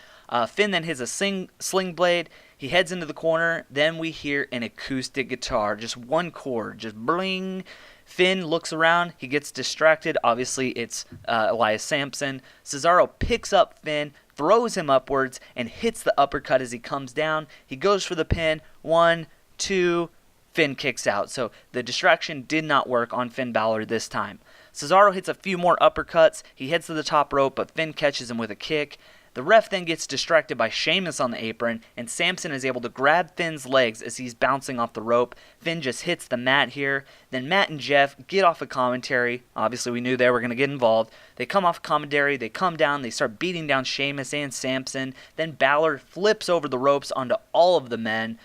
Finn then hits a sling blade. He heads into the corner. Then we hear an acoustic guitar. Just one chord. Just bling. Finn looks around. He gets distracted. Obviously, it's Elias Samson. Cesaro picks up Finn, throws him upwards, and hits the uppercut as he comes down. He goes for the pin. 1, 2, Finn kicks out. So the distraction did not work on Finn Balor this time. Cesaro hits a few more uppercuts. He heads to the top rope, but Finn catches him with a kick. The ref then gets distracted by Sheamus on the apron, and Samson is able to grab Finn's legs as he's bouncing off the rope. Finn just hits the mat here. Then Matt and Jeff get off of commentary. Obviously, we knew they were going to get involved. They come off commentary, they come down, they start beating down Sheamus and Samson. Then Balor flips over the ropes onto all of the men.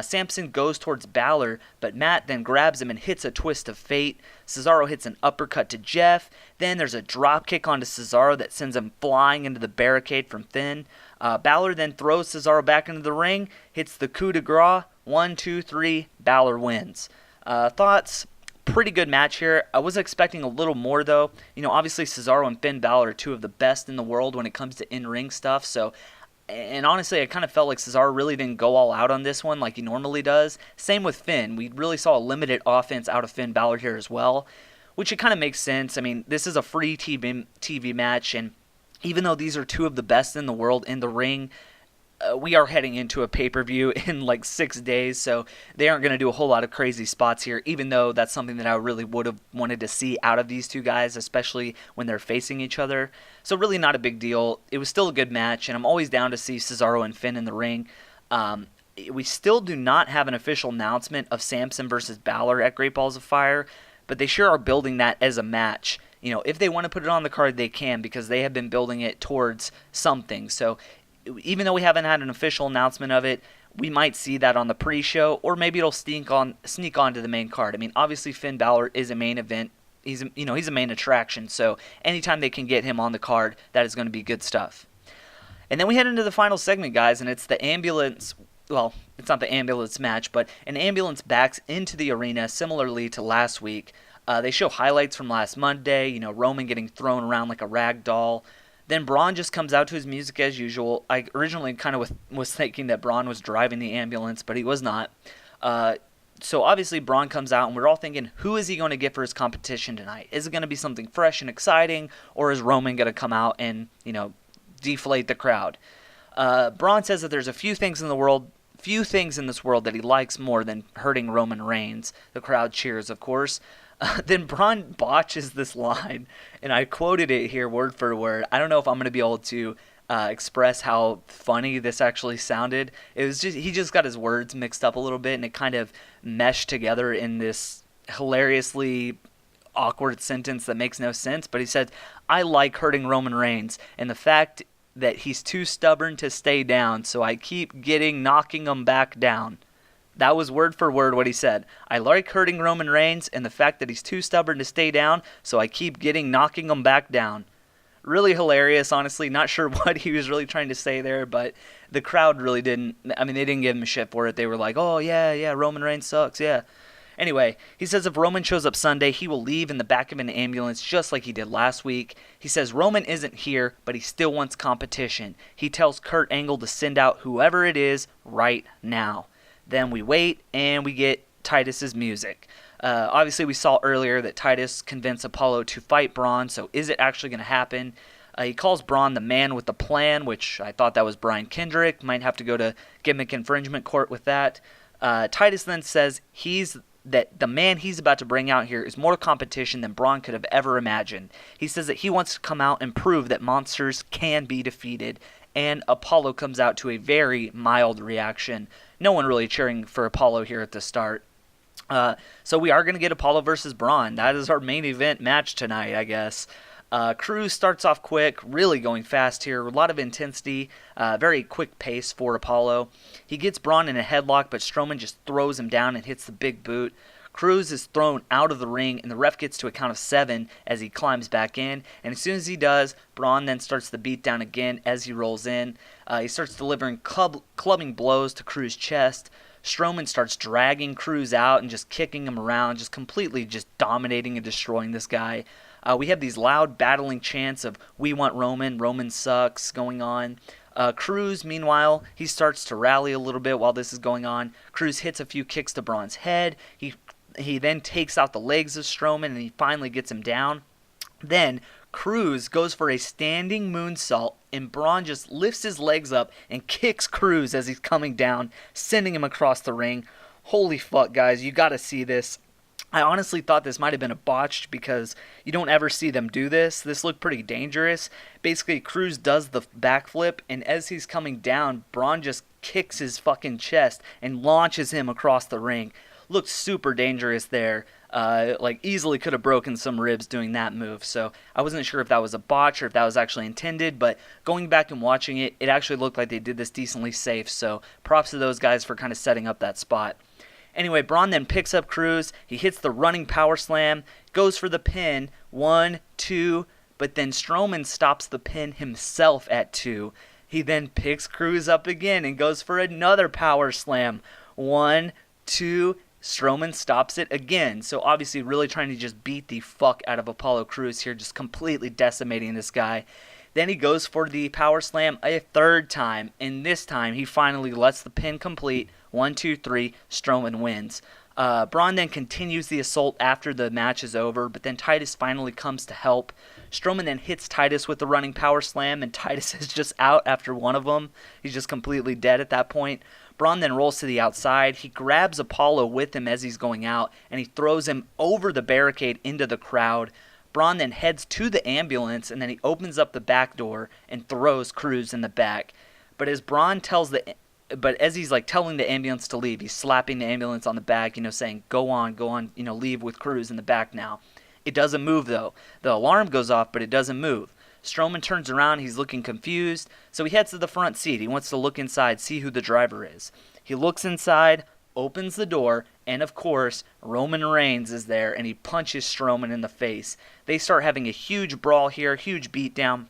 Samson goes towards Balor, but Matt then grabs him and hits a twist of fate. Cesaro hits an uppercut to Jeff. Then there's a drop kick onto Cesaro that sends him flying into the barricade from Finn. Balor then throws Cesaro back into the ring, hits the coup de grace. 1, 2, 3, Balor wins. Thoughts? Pretty good match here. I was expecting a little more, though. Obviously Cesaro and Finn Balor are two of the best in the world when it comes to in-ring stuff, and honestly, I kind of felt like Cesaro really didn't go all out on this one like he normally does. Same with Finn. We really saw a limited offense out of Finn Balor here as well, which it kind of makes sense. I mean, this is a free TV match, and even though these are two of the best in the world in the ring, we are heading into a pay-per-view in like 6 days, so they aren't going to do a whole lot of crazy spots here, even though that's something that I really would have wanted to see out of these two guys, especially when they're facing each other. So really not a big deal. It was still a good match, and I'm always down to see Cesaro and Finn in the ring. We still do not have an official announcement of Samson versus Balor at Great Balls of Fire, but they sure are building that as a match. If they want to put it on the card, they can, because they have been building it towards something. So even though we haven't had an official announcement of it, we might see that on the pre-show, or maybe it'll sneak onto the main card. I mean, obviously Finn Balor is a main event. He's a main attraction, so anytime they can get him on the card, that is going to be good stuff. And then we head into the final segment, guys, and it's the ambulance. Well, it's not the ambulance match, but an ambulance backs into the arena similarly to last week. They show highlights from last Monday, Roman getting thrown around like a rag doll. Then Braun just comes out to his music as usual. I originally kind of was thinking that Braun was driving the ambulance, but he was not. So obviously Braun comes out, and we're all thinking, who is he going to get for his competition tonight? Is it going to be something fresh and exciting, or is Roman going to come out and, deflate the crowd? Braun says that there's a few things in this world that he likes more than hurting Roman Reigns. The crowd cheers, of course. Then Braun botches this line, and I quoted it here word for word. I don't know if I'm going to be able to express how funny this actually sounded. He just got his words mixed up a little bit, and it kind of meshed together in this hilariously awkward sentence that makes no sense. But he said, "I like hurting Roman Reigns, and the fact that he's too stubborn to stay down, so I keep knocking him back down. That was word for word what he said. I like hurting Roman Reigns and the fact that he's too stubborn to stay down, so I keep knocking him back down. Really hilarious, honestly. Not sure what he was really trying to say there, but the crowd really didn't. I mean, they didn't give him a shit for it. They were like, oh, yeah, Roman Reigns sucks, yeah. Anyway, he says if Roman shows up Sunday, he will leave in the back of an ambulance just like he did last week. He says Roman isn't here, but he still wants competition. He tells Kurt Angle to send out whoever it is right now. Then we wait, and we get Titus's music. Obviously, we saw earlier that Titus convinced Apollo to fight Braun, so is it actually going to happen? He calls Braun the man with the plan, which I thought that was Brian Kendrick. Might have to go to gimmick infringement court with that. Titus then says that the man he's about to bring out here is more competition than Braun could have ever imagined. He says that he wants to come out and prove that monsters can be defeated, and Apollo comes out to a very mild reaction. No one really cheering for Apollo here at the start. So we are going to get Apollo versus Braun. That is our main event match tonight, I guess. Cruz starts off quick, really going fast here. A lot of intensity, very quick pace for Apollo. He gets Braun in a headlock, but Strowman just throws him down and hits the big boot. Cruz is thrown out of the ring, and the ref gets to a count of 7 as he climbs back in. And as soon as he does, Braun then starts the beatdown again as he rolls in. He starts delivering clubbing blows to Cruz's chest. Strowman starts dragging Cruz out and just kicking him around, just completely just dominating and destroying this guy. We have these loud battling chants of "We want Roman," "Roman sucks" going on. Cruz, meanwhile, he starts to rally a little bit while this is going on. Cruz hits a few kicks to Braun's head. He then takes out the legs of Strowman, and he finally gets him down. Then Cruz goes for a standing moonsault, and Braun just lifts his legs up and kicks Cruz as he's coming down, sending him across the ring. Holy fuck, guys, you gotta see this. I honestly thought this might have been a botched because you don't ever see them do this. This looked pretty dangerous. Basically, Cruz does the backflip, and as he's coming down, Braun just kicks his fucking chest and launches him across the ring. Looked super dangerous there. Easily could have broken some ribs doing that move. So I wasn't sure if that was a botch or if that was actually intended, but going back and watching it, it actually looked like they did this decently safe. So props to those guys for kind of setting up that spot. Anyway, Braun then picks up Cruz. He hits the running power slam, goes for the pin. 1, 2, but then Strowman stops the pin himself at 2. He then picks Cruz up again and goes for another power slam. 1, 2, Strowman stops it again. So obviously really trying to just beat the fuck out of Apollo Crews here, just completely decimating this guy. Then he goes for the power slam a third time, and this time he finally lets the pin complete. 1, 2, 3, Strowman wins. Braun then continues the assault after the match is over, but then Titus finally comes to help. Strowman then hits Titus with the running power slam, and Titus is just out after one of them. He's just completely dead at that point. Braun then rolls to the outside. He grabs Apollo with him as he's going out, and he throws him over the barricade into the crowd. Braun then heads to the ambulance, and then he opens up the back door and throws Cruz in the back. But as he's telling the ambulance to leave, he's slapping the ambulance on the back, saying, go on, leave with Cruz in the back now. It doesn't move, though. The alarm goes off, but it doesn't move. Strowman turns around, he's looking confused, so he heads to the front seat. He wants to look inside, see who the driver is. He looks inside, opens the door, and of course, Roman Reigns is there, and he punches Strowman in the face. They start having a huge brawl here, huge beatdown.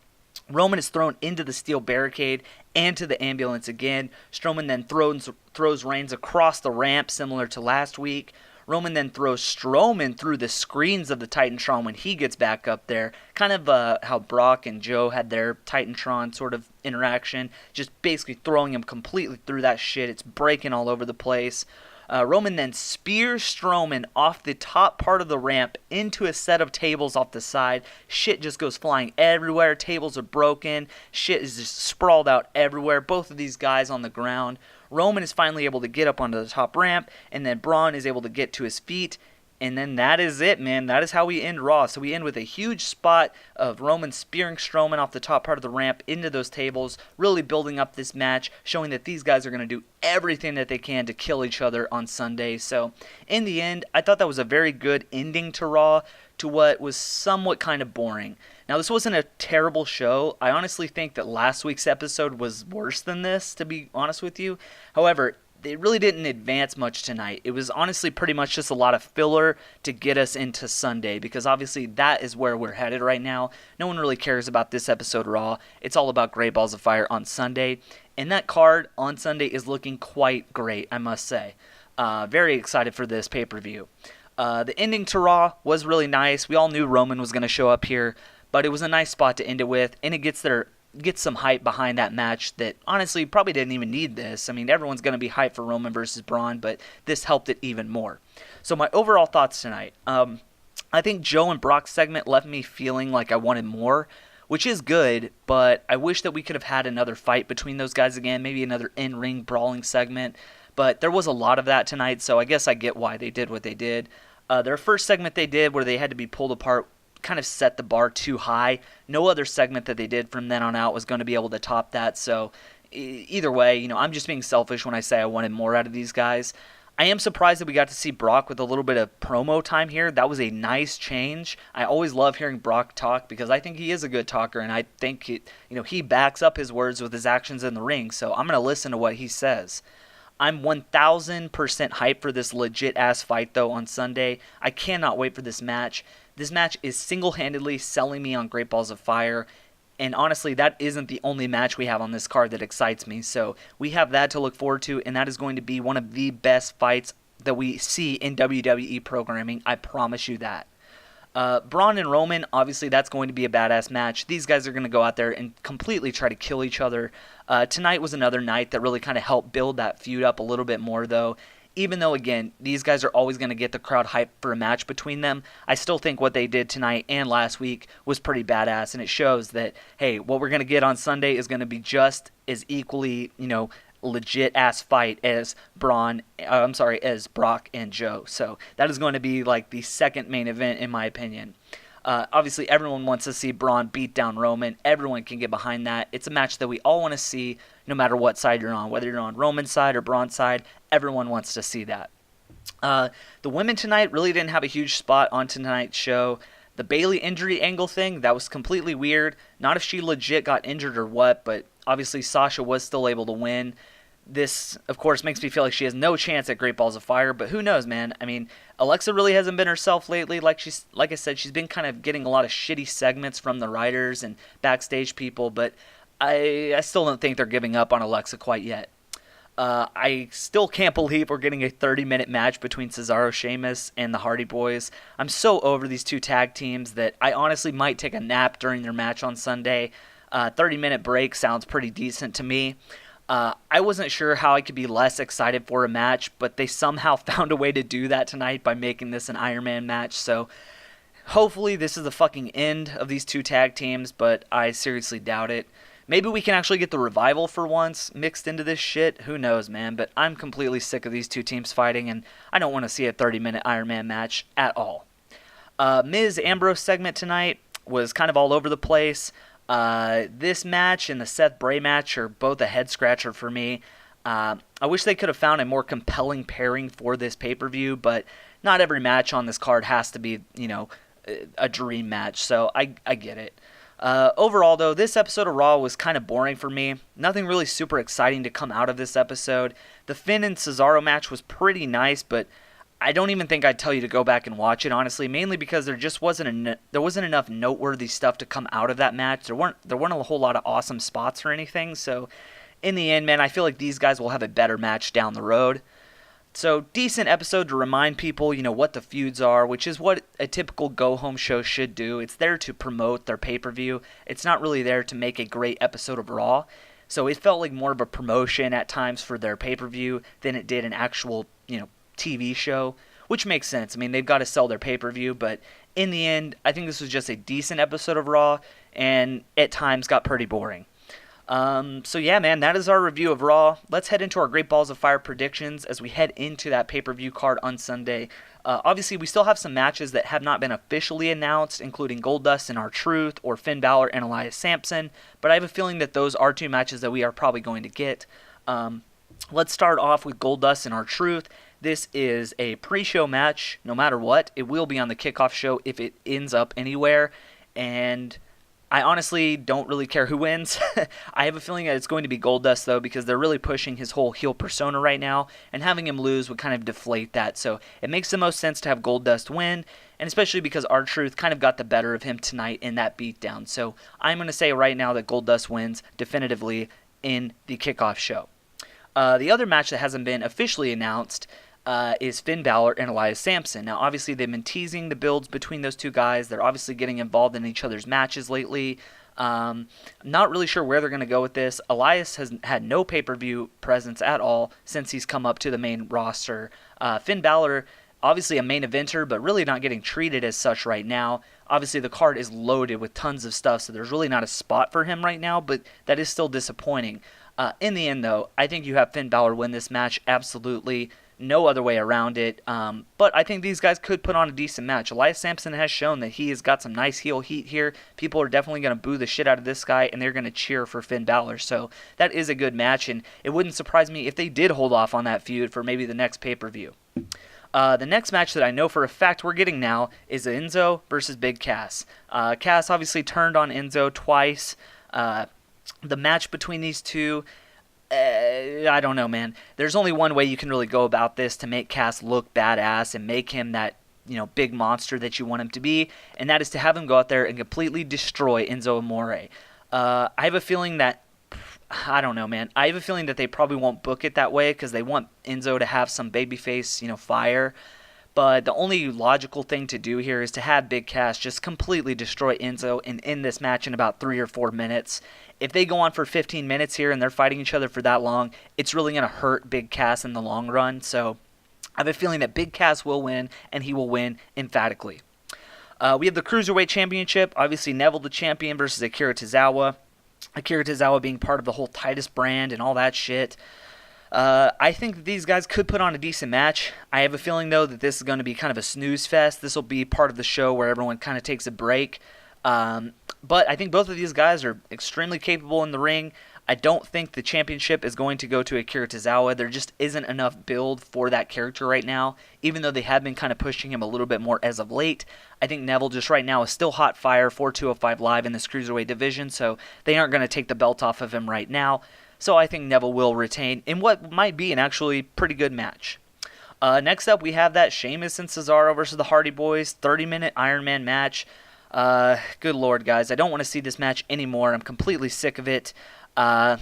Roman is thrown into the steel barricade and to the ambulance again. Strowman then throws Reigns across the ramp, similar to last week. Roman then throws Strowman through the screens of the Titantron when he gets back up there. Kind of how Brock and Joe had their Titantron sort of interaction. Just basically throwing him completely through that shit. It's breaking all over the place. Roman then spears Strowman off the top part of the ramp into a set of tables off the side. Shit just goes flying everywhere. Tables are broken. Shit is just sprawled out everywhere. Both of these guys on the ground. Roman is finally able to get up onto the top ramp, and then Braun is able to get to his feet. And then that is it, man. That is how we end Raw. So we end with a huge spot of Roman spearing Strowman off the top part of the ramp into those tables, really building up this match, showing that these guys are going to do everything that they can to kill each other on Sunday. So in the end, I thought that was a very good ending to Raw, to what was somewhat kind of boring. Now, this wasn't a terrible show. I honestly think that last week's episode was worse than this, to be honest with you. However, it really didn't advance much tonight. It was honestly pretty much just a lot of filler to get us into Sunday, because obviously that is where we're headed right now. No one really cares about this episode Raw. It's all about Great Balls of Fire on Sunday. And that card on Sunday is looking quite great, I must say. Very excited for this pay-per-view. The ending to Raw was really nice. We all knew Roman was going to show up here, but it was a nice spot to end it with, and it gets some hype behind that match that honestly probably didn't even need this. I mean, everyone's going to be hyped for Roman versus Braun, but this helped it even more. So my overall thoughts tonight. I think Joe and Brock's segment left me feeling like I wanted more, which is good, but I wish that we could have had another fight between those guys again, maybe another in-ring brawling segment. But there was a lot of that tonight, so I guess I get why they did what they did. Their first segment they did where they had to be pulled apart kind of set the bar too high. No other segment that they did from then on out was going to be able to top that. So either way, I'm just being selfish when I say I wanted more out of these guys. I am surprised that we got to see Brock with a little bit of promo time here. That was a nice change. I always love hearing Brock talk because I think he is a good talker, and I think he backs up his words with his actions in the ring. So I'm going to listen to what he says. I'm 1,000% hyped for this legit-ass fight, though, on Sunday. I cannot wait for this match. This match is single-handedly selling me on Great Balls of Fire, and honestly, that isn't the only match we have on this card that excites me. So we have that to look forward to, and that is going to be one of the best fights that we see in WWE programming. I promise you that. Braun and Roman, obviously that's going to be a badass match. These guys are going to go out there and completely try to kill each other. Tonight was another night that really kind of helped build that feud up a little bit more, though. Even though, again, these guys are always going to get the crowd hyped for a match between them, I still think what they did tonight and last week was pretty badass, and it shows that, hey, what we're going to get on Sunday is going to be just as equally, legit-ass fight as as Brock and Joe. So that is going to be like the second main event, in my opinion. Obviously, everyone wants to see Braun beat down Roman. Everyone can get behind that. It's a match that we all want to see no matter what side you're on. Whether you're on Roman's side or Braun's side, everyone wants to see that. The women tonight really didn't have a huge spot on tonight's show. The Bayley injury angle thing, that was completely weird. Not if she legit got injured or what, but obviously Sasha was still able to win. This, of course, makes me feel like she has no chance at Great Balls of Fire, but who knows, man? I mean, Alexa really hasn't been herself lately. Like I said, she's been kind of getting a lot of shitty segments from the writers and backstage people, but I still don't think they're giving up on Alexa quite yet. I still can't believe we're getting a 30-minute match between Cesaro, Sheamus, and the Hardy Boys. I'm so over these two tag teams that I honestly might take a nap during their match on Sunday. 30-minute break sounds pretty decent to me. I wasn't sure how I could be less excited for a match, but they somehow found a way to do that tonight by making this an Iron Man match. So hopefully this is the fucking end of these two tag teams, but I seriously doubt it. Maybe we can actually get the Revival for once mixed into this shit. Who knows, man? But I'm completely sick of these two teams fighting, and I don't want to see a 30-minute Iron Man match at all. Miz Ambrose segment tonight was kind of all over the place. This match and the Seth Bray match are both a head-scratcher for me. I wish they could have found a more compelling pairing for this pay-per-view, but not every match on this card has to be, a dream match, so I get it. Overall, though, this episode of Raw was kind of boring for me. Nothing really super exciting to come out of this episode. The Finn and Cesaro match was pretty nice, but I don't even think I'd tell you to go back and watch it, honestly, mainly because there just wasn't enough noteworthy stuff to come out of that match. There weren't a whole lot of awesome spots or anything, so in the end, man, I feel like these guys will have a better match down the road. So, decent episode to remind people, what the feuds are, which is what a typical go-home show should do. It's there to promote their pay-per-view. It's not really there to make a great episode of Raw. So it felt like more of a promotion at times for their pay-per-view than it did an actual, TV show, which makes sense. I mean, they've got to sell their pay-per-view, but in the end, I think this was just a decent episode of Raw, and at times got pretty boring. So yeah, man, that is our review of Raw. Let's head into our Great Balls of Fire predictions as we head into that pay-per-view card on Sunday. Obviously, we still have some matches that have not been officially announced, including Goldust and R-Truth, or Finn Balor and Elias Sampson, but I have a feeling that those are two matches that we are probably going to get. Let's start off with Goldust and R-Truth. This is a pre-show match, no matter what. It will be on the kickoff show if it ends up anywhere, and I honestly don't really care who wins. I have a feeling that it's going to be Goldust, though, because they're really pushing his whole heel persona right now, and having him lose would kind of deflate that. So it makes the most sense to have Goldust win, and especially because R-Truth kind of got the better of him tonight in that beatdown. So I'm going to say right now that Goldust wins definitively in the kickoff show. The other match that hasn't been officially announced is Finn Balor and Elias Sampson. Now, obviously, they've been teasing the builds between those two guys. They're obviously getting involved in each other's matches lately. Not really sure where they're going to go with this. Elias has had no pay-per-view presence at all since he's come up to the main roster. Finn Balor, obviously a main eventer, but really not getting treated as such right now. Obviously, the card is loaded with tons of stuff, so there's really not a spot for him right now, but that is still disappointing. In the end, though, I think you have Finn Balor win this match, absolutely. No other way around it. But I think these guys could put on a decent match. Elias Sampson has shown that he has got some nice heel heat here. People are definitely going to boo the shit out of this guy, and they're going to cheer for Finn Balor. So that is a good match, and it wouldn't surprise me if they did hold off on that feud for maybe the next pay-per-view. The next match that I know for a fact we're getting now is Enzo versus Big Cass. Cass obviously turned on Enzo twice. The match between these two, I don't know, man. There's only one way you can really go about this to make Cass look badass and make him that, big monster that you want him to be, and that is to have him go out there and completely destroy Enzo Amore. I have a feeling that, I don't know, man. I have a feeling that they probably won't book it that way because they want Enzo to have some babyface, fire. But the only logical thing to do here is to have Big Cass just completely destroy Enzo and end this match in about 3 or 4 minutes. If they go on for 15 minutes here and they're fighting each other for that long, it's really going to hurt Big Cass in the long run. So I have a feeling that Big Cass will win, and he will win emphatically. We have the Cruiserweight Championship. Obviously, Neville the champion versus Akira Tozawa. Akira Tozawa being part of the whole Titus brand and all that shit. I think that these guys could put on a decent match. I have a feeling, though, that this is going to be kind of a snooze fest. This will be part of the show where everyone kind of takes a break. But I think both of these guys are extremely capable in the ring. I don't think the championship is going to go to Akira Tozawa. There just isn't enough build for that character right now, even though they have been kind of pushing him a little bit more as of late. I think Neville just right now is still hot fire for 205 Live in this Cruiserweight division, so they aren't going to take the belt off of him right now. So I think Neville will retain in what might be an actually pretty good match. Next up, we have that Sheamus and Cesaro versus the Hardy Boys 30-minute Iron Man match. Good lord, guys. I don't want to see this match anymore. I'm completely sick of it. I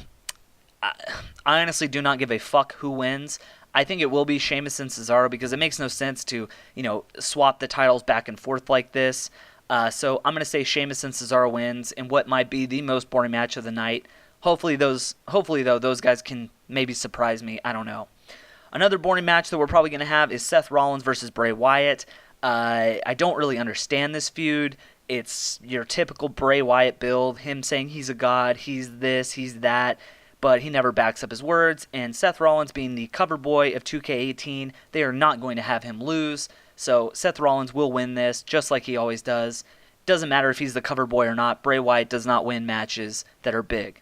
honestly do not give a fuck who wins. I think it will be Sheamus and Cesaro because it makes no sense to, swap the titles back and forth like this. So I'm going to say Sheamus and Cesaro wins in what might be the most boring match of the night. Hopefully, though, those guys can maybe surprise me. I don't know. Another boring match that we're probably going to have is Seth Rollins versus Bray Wyatt. I don't really understand this feud. It's your typical Bray Wyatt build, him saying he's a god, he's this, he's that, but he never backs up his words. And Seth Rollins being the cover boy of 2K18, they are not going to have him lose. So Seth Rollins will win this, just like he always does. Doesn't matter if he's the cover boy or not. Bray Wyatt does not win matches that are big.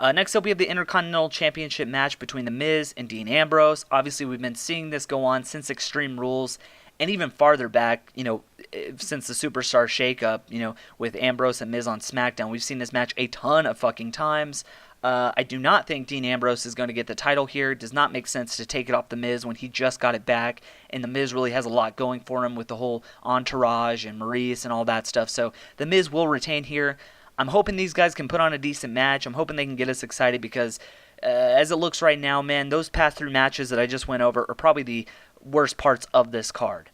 Next up, we have the Intercontinental Championship match between The Miz and Dean Ambrose. Obviously, we've been seeing this go on since Extreme Rules, and even farther back, since the Superstar shakeup, with Ambrose and Miz on SmackDown. We've seen this match a ton of fucking times. I do not think Dean Ambrose is going to get the title here. It does not make sense to take it off The Miz when he just got it back, and The Miz really has a lot going for him with the whole entourage and Maurice and all that stuff. So The Miz will retain here. I'm hoping these guys can put on a decent match. I'm hoping they can get us excited because as it looks right now, man, those pass-through matches that I just went over are probably the worst parts of this card.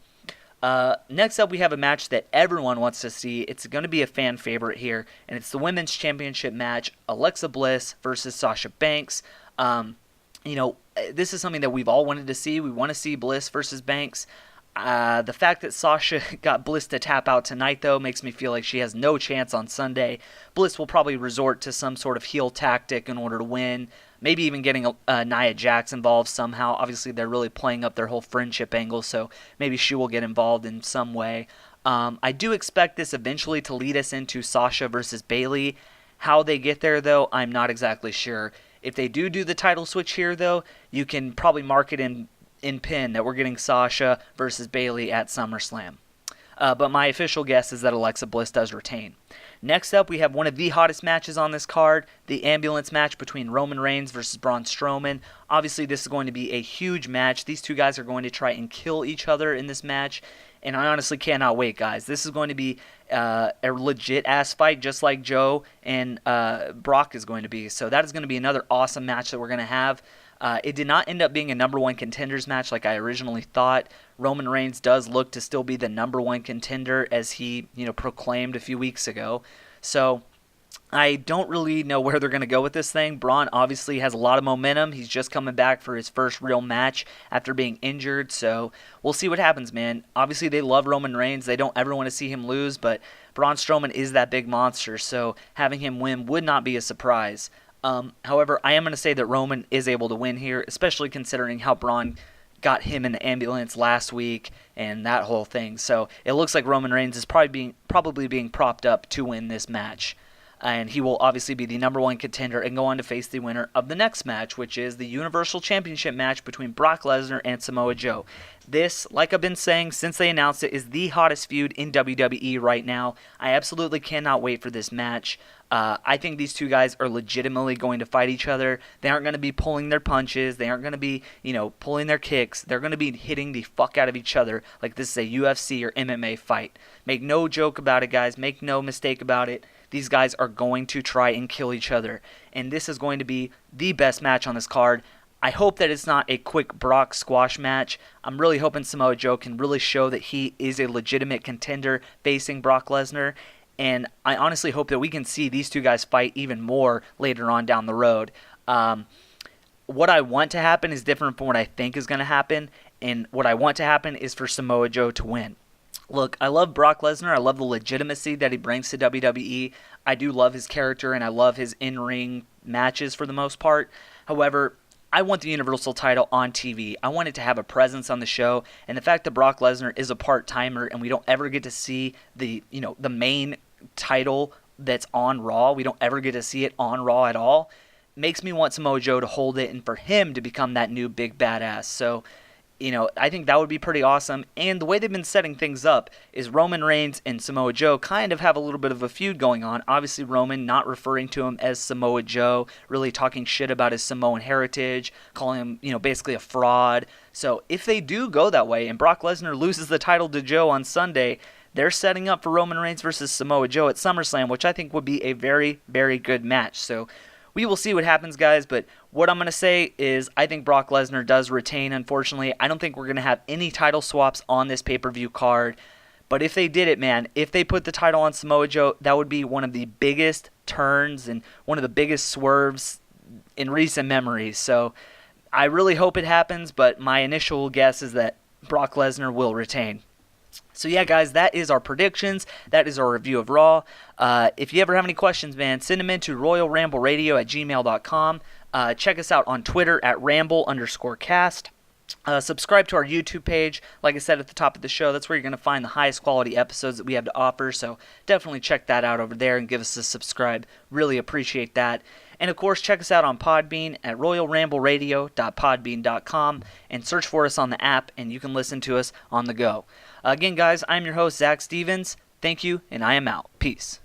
Next up, we have a match that everyone wants to see. It's going to be a fan favorite here, and it's the Women's Championship match, Alexa Bliss versus Sasha Banks. This is something that we've all wanted to see. We want to see Bliss versus Banks. The fact that Sasha got Bliss to tap out tonight, though, makes me feel like she has no chance on Sunday. Bliss will probably resort to some sort of heel tactic in order to win, maybe even getting Nia Jax involved somehow. Obviously, they're really playing up their whole friendship angle, so maybe she will get involved in some way. I do expect this eventually to lead us into Sasha versus Bayley. How they get there, though, I'm not exactly sure. If they do the title switch here, though, you can probably mark it in pin that we're getting Sasha versus Bayley at SummerSlam. But my official guess is that Alexa Bliss does retain. Next up, we have one of the hottest matches on this card, the ambulance match between Roman Reigns versus Braun Strowman. Obviously, this is going to be a huge match. These two guys are going to try and kill each other in this match, and I honestly cannot wait, guys. This is going to be a legit-ass fight, just like Joe and Brock is going to be. So that is going to be another awesome match that we're going to have. It did not end up being a number one contenders match like I originally thought. Roman Reigns does look to still be the number one contender as he, proclaimed a few weeks ago. So I don't really know where they're going to go with this thing. Braun obviously has a lot of momentum. He's just coming back for his first real match after being injured. So we'll see what happens, man. Obviously they love Roman Reigns. They don't ever want to see him lose, but Braun Strowman is that big monster. So having him win would not be a surprise. However, I am going to say that Roman is able to win here, especially considering how Braun got him in the ambulance last week and that whole thing. So it looks like Roman Reigns is probably being propped up to win this match. And he will obviously be the number one contender and go on to face the winner of the next match, which is the Universal Championship match between Brock Lesnar and Samoa Joe. This, like I've been saying since they announced it, is the hottest feud in WWE right now. I absolutely cannot wait for this match. I think these two guys are legitimately going to fight each other. They aren't going to be pulling their punches. They aren't going to be, pulling their kicks. They're going to be hitting the fuck out of each other like this is a UFC or MMA fight. Make no joke about it, guys. Make no mistake about it. These guys are going to try and kill each other. And this is going to be the best match on this card. I hope that it's not a quick Brock squash match. I'm really hoping Samoa Joe can really show that he is a legitimate contender facing Brock Lesnar. And I honestly hope that we can see these two guys fight even more later on down the road. What I want to happen is different from what I think is going to happen. And what I want to happen is for Samoa Joe to win. Look, I love Brock Lesnar. I love the legitimacy that he brings to WWE. I do love his character, and I love his in-ring matches for the most part. However, I want the Universal title on TV. I want it to have a presence on the show, and the fact that Brock Lesnar is a part-timer and we don't ever get to see the main title that's on Raw, we don't ever get to see it on Raw at all, makes me want Samoa Joe to hold it and for him to become that new big badass. So, I think that would be pretty awesome. And the way they've been setting things up is Roman Reigns and Samoa Joe kind of have a little bit of a feud going on. Obviously, Roman not referring to him as Samoa Joe, really talking shit about his Samoan heritage, calling him, basically a fraud. So if they do go that way and Brock Lesnar loses the title to Joe on Sunday, they're setting up for Roman Reigns versus Samoa Joe at SummerSlam, which I think would be a very, very good match. So we will see what happens, guys, but what I'm going to say is I think Brock Lesnar does retain, unfortunately. I don't think we're going to have any title swaps on this pay-per-view card, but if they did it, man, if they put the title on Samoa Joe, that would be one of the biggest turns and one of the biggest swerves in recent memory. So I really hope it happens, but my initial guess is that Brock Lesnar will retain. So yeah, guys, that is our predictions. That is our review of Raw. If you ever have any questions, man, send them in to royalrambleradio@gmail.com. Check us out on Twitter at @ramble_cast. Subscribe to our YouTube page. Like I said at the top of the show, that's where you're going to find the highest quality episodes that we have to offer. So definitely check that out over there and give us a subscribe. Really appreciate that. And of course, check us out on Podbean at royalrambleradio.podbean.com and search for us on the app, and you can listen to us on the go. Again, guys, I'm your host, Zach Stevens. Thank you, and I am out. Peace.